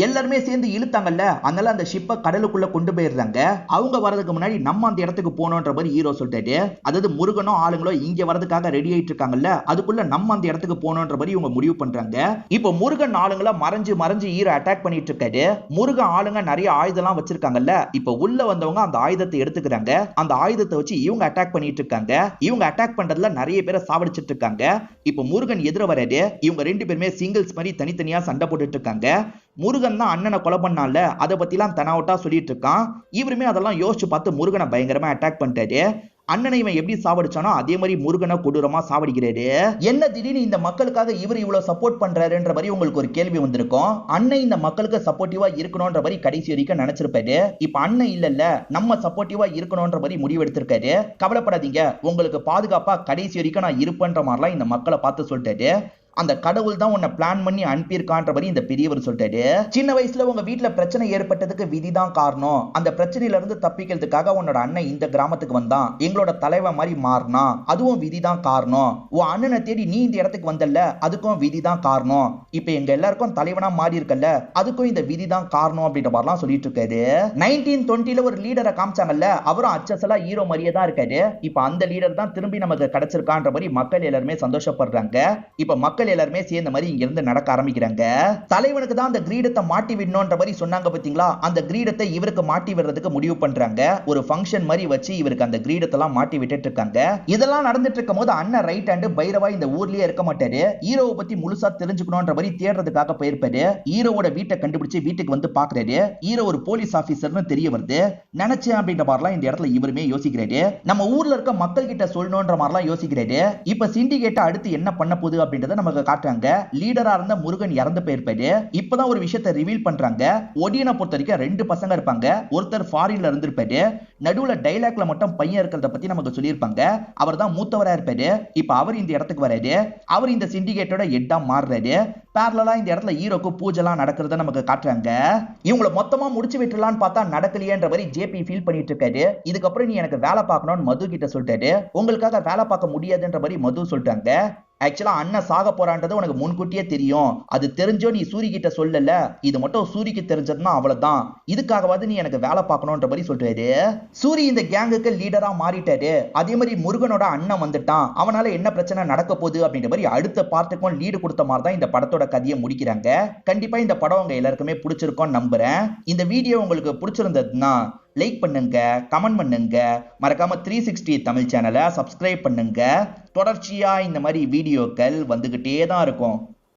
எல்லாருமே சேர்ந்து இழுத்தாங்கல்ல, அதனால அந்த ஷிப்பை கடலுக்குள்ள கொண்டு போயிடுறாங்க. அவங்க வரதுக்கு முன்னாடி நம்ம அந்த இடத்துக்கு போனோன்ற மாதிரி ஹீரோ சொல்லிட்டாரு. அதாவது முருகனும் ஆளுங்களோ இங்க வரதுக்காக ரெடி ஆயிட்டு இருக்காங்கல்ல, அதுக்குள்ள நம்ம அந்த இடத்துக்கு போனோன்ற மாதிரி இவங்க முடிவு பண்றாங்க. இப்போ முருகன் ஆளுங்கள மறைஞ்சு மறைஞ்சு ஹீரோ அட்டாக் பண்ணிட்டு இருக்காரு. முருகன் ஆளுங்க நிறைய ஆயுதம்லாம் வச்சிருக்காங்கல்ல, இப்போ உள்ள வந்தவங்க அந்த ஆயுதத்தை எடுத்துக்கிறாங்க. அந்த ஆயுதத்தை வச்சு இவங்க அட்டாக் பண்ணிட்டு இருக்காங்க. இவங்க அட்டாக் பண்றதுல நிறைய பேரை சாவடிச்சிட்டு இருக்காங்க. இப்போ முருகன் எதிர வராரு. இவங்க ரெண்டு பேருமே சிங்கிள்ஸ் மாதிரி தனித்தனியா சண்டை போட்டுட்டு இருக்காங்க. முருகன் தான் அண்ணனை கொலை பண்ணால, அதை பத்திலாம் தனாவட்டா சொல்லிட்டு இருக்கான். இவருமே அதெல்லாம் யோசிச்சு பார்த்து முருகனை பயங்கரமா அட்டாக் பண்ணிட்டாரு. அண்ணனை இவன் எப்படி சாவடிச்சானோ அதே மாதிரி முருகனை கொடூரமா சாவடிக்கிறாரு. என்ன திடீர்னு இந்த மக்களுக்காக இவர் இவ்வளவு சப்போர்ட் பண்றாருன்ற மாதிரி உங்களுக்கு ஒரு கேள்வி வந்திருக்கும். அண்ணன் இந்த மக்களுக்கு சப்போர்ட்டிவா இருக்கணும்ன்ற மாதிரி கடைசி வரைக்கும் நினைச்சிருப்பாரு. இப்ப அண்ணன் இல்ல, நம்ம சப்போர்ட்டிவா இருக்கணும்ன்ற மாதிரி முடிவு எடுத்திருக்காரு. கவலைப்படாதீங்க, உங்களுக்கு பாதுகாப்பா கடைசி வரைக்கும் நான் இருப்பேன்ற மாதிரிலாம் இந்த மக்களை பார்த்து சொல்லிட்டாரு. அந்த கடவுள் தான் உன்னை பிளான் பண்ணி அனுப்பியிருக்கான்ற மாதிரி இந்த பெரியவர் சொல்லிட்டாரு. சின்ன வயசுல உங்க வீட்டுல பிரச்சனை ஏற்பட்டதுக்கு விதிதான் காரணம். அந்த பிரச்சனையில இருந்து தப்பிக்கிறதுக்காக உன்னோட அண்ணன் இந்த கிராமத்துக்கு வந்தான். எங்களோட தலைவன் மாதிரி மாறினா, அதுவும் விதிதான் காரணம். உன் அண்ணனை தேடி நீ இந்த இடத்துக்கு வந்தல்ல, அதுக்கும் விதிதான் காரணம். இப்ப எங்க எல்லாருக்கும் தலைவனா மாறி இருக்கல்ல, அதுக்கும் இந்த விதிதான் காரணம் அப்படின்ற மாதிரிலாம் சொல்லிட்டு இருக்காரு. 1920 ஒரு லீடரை காமிச்சாங்கல்ல, அவரும் அச்சசலா ஹீரோ மாதிரியே தான் இருக்காரு. இப்ப அந்த லீடர் தான் திரும்பி நமக்கு கிடைச்சிருக்கான்ற மாதிரி மக்கள் எல்லாருமே சந்தோஷப்படுறாங்க. இப்ப மக்கள் எல்லாருமே சேர்ந்த மாதிரி இங்க இருந்து நடக்க ஆரம்பிக்கிறாங்க. தலைவனுக்கு தான் அந்த கிரீடத்தை மாட்டி விடணும்ன்ற மாதிரி சொன்னாங்க பாத்தீங்களா, அந்த கிரீடத்தை இவருக்கு மாட்டி விடுறதுக்கு முடிவு பண்றாங்க. ஒரு ஃபங்க்ஷன் மாதிரி வச்சு இவருக்கு அந்த கிரீடத்தை எல்லாம் மாட்டி விட்டுட்டு இருக்காங்க. இதெல்லாம் நடந்துட்டு இருக்கும் போது அண்ணன் ரைட் ஹேண்ட் பைரவா இந்த ஊர்லயே இருக்க மாட்டாரு. ஹீரோவை பத்தி முழுசா தெரிஞ்சுக்கணும்ன்ற மாதிரி தேடுறதுக்காக போயிருப்பாரு. ஹீரோவோட வீட்டை கண்டுபிடிச்சு வீட்டுக்கு வந்து பாக்குறாரு. ஹீரோ ஒரு போலீஸ் ஆபீசர்னு தெரிய வருது. நினைச்சேன் அப்படின்ற மாதிரிலாம் இந்த இடத்துல இவருமே யோசிக்கிறாரு. நம்ம ஊர்ல இருக்க மக்கள் கிட்ட சொல்லணும்ன்ற மாதிரிலாம் யோசிக்கிறாரு. இப்ப சிண்டிகேட் அடுத்து என்ன பண்ண போகுது அப்படின்றத நமக்கு காட்டுறாங்க. லீடரா இருந்த முருகன் இறந்து போயிருப்பாரு. இப்பதான் ஒரு விஷயத்தை ரிவீல் பண்றாங்க. ஒடியனை பொறுத்த வரைக்கும் 2 பசங்க இருப்பாங்க. ஒருத்தர் ஃபாரின்ல இருந்திருப்பாரு. நடுவுல டைலாக்ல மட்டும் பையன் இருக்கிறத பத்தி நமக்கு சொல்லியிருப்பாங்க. அவர் தான் மூத்தவரா இருப்பாரு. இப்ப அவர் இந்த இடத்துக்கு வராரு. அவர் இந்த சிண்டிகேட்டோட ஹெட்டா மாறுறாரு. பேரலா இந்த இடத்துல ஹீரோக்கு பூஜைலாம் நடக்கிறத நமக்கு காட்டுறாங்க. இவங்களை மொத்தமா முடிச்சு விட்டுலான்னு பார்த்தா நடக்கலையேன்ற மாதிரி ஜேபி ஃபீல் பண்ணிட்டு இருக்காரு. இதுக்கப்புறம் நீ எனக்கு வேலை பார்க்கணும்னு மது கிட்ட சொல்லிட்டாரு. உங்களுக்காக வேலை பார்க்க முடியாதுன்ற மாதிரி மது சொல்றாங்க. ஆக்சுவலா அண்ணன் சாக போறான்றது உனக்கு முன்கூட்டியே தெரியும். அது தெரிஞ்சோ நீ சூரி கிட்ட சொல்லல. இது மட்டும் சூரிக்கு தெரிஞ்சதுன்னா அவ்வளவுதான். இதுக்காகவாது நீ எனக்கு வேலை பார்க்கணும்ன்ற மாதிரி சொல்றாரு. சூரி இந்த கேங்குக்கு லீடரா மாறிட்டாரு. அதே மாதிரி முருகனோட அண்ணன் வந்துட்டான். அவனால என்ன பிரச்சனை நடக்க போகுது அப்படின்ற மாதிரி அடுத்த பார்ட்டுக்கும் லீடு கொடுத்த மாதிரி தான் இந்த படத்தோட கதையை முடிக்கிறாங்க. கண்டிப்பா இந்த படம் உங்க எல்லாருக்குமே பிடிச்சிருக்கும்னு நம்புறேன். இந்த வீடியோ உங்களுக்கு பிடிச்சிருந்ததுன்னா லைக் பண்ணுங்க, கமெண்ட் பண்ணுங்க, மறக்காம 360 தமிழ் சேனலை சப்ஸ்கிரைப் பண்ணுங்க. தொடர்ச்சியா இந்த மாதிரி வீடியோக்கள் வந்துகிட்டே தான் இருக்கும்.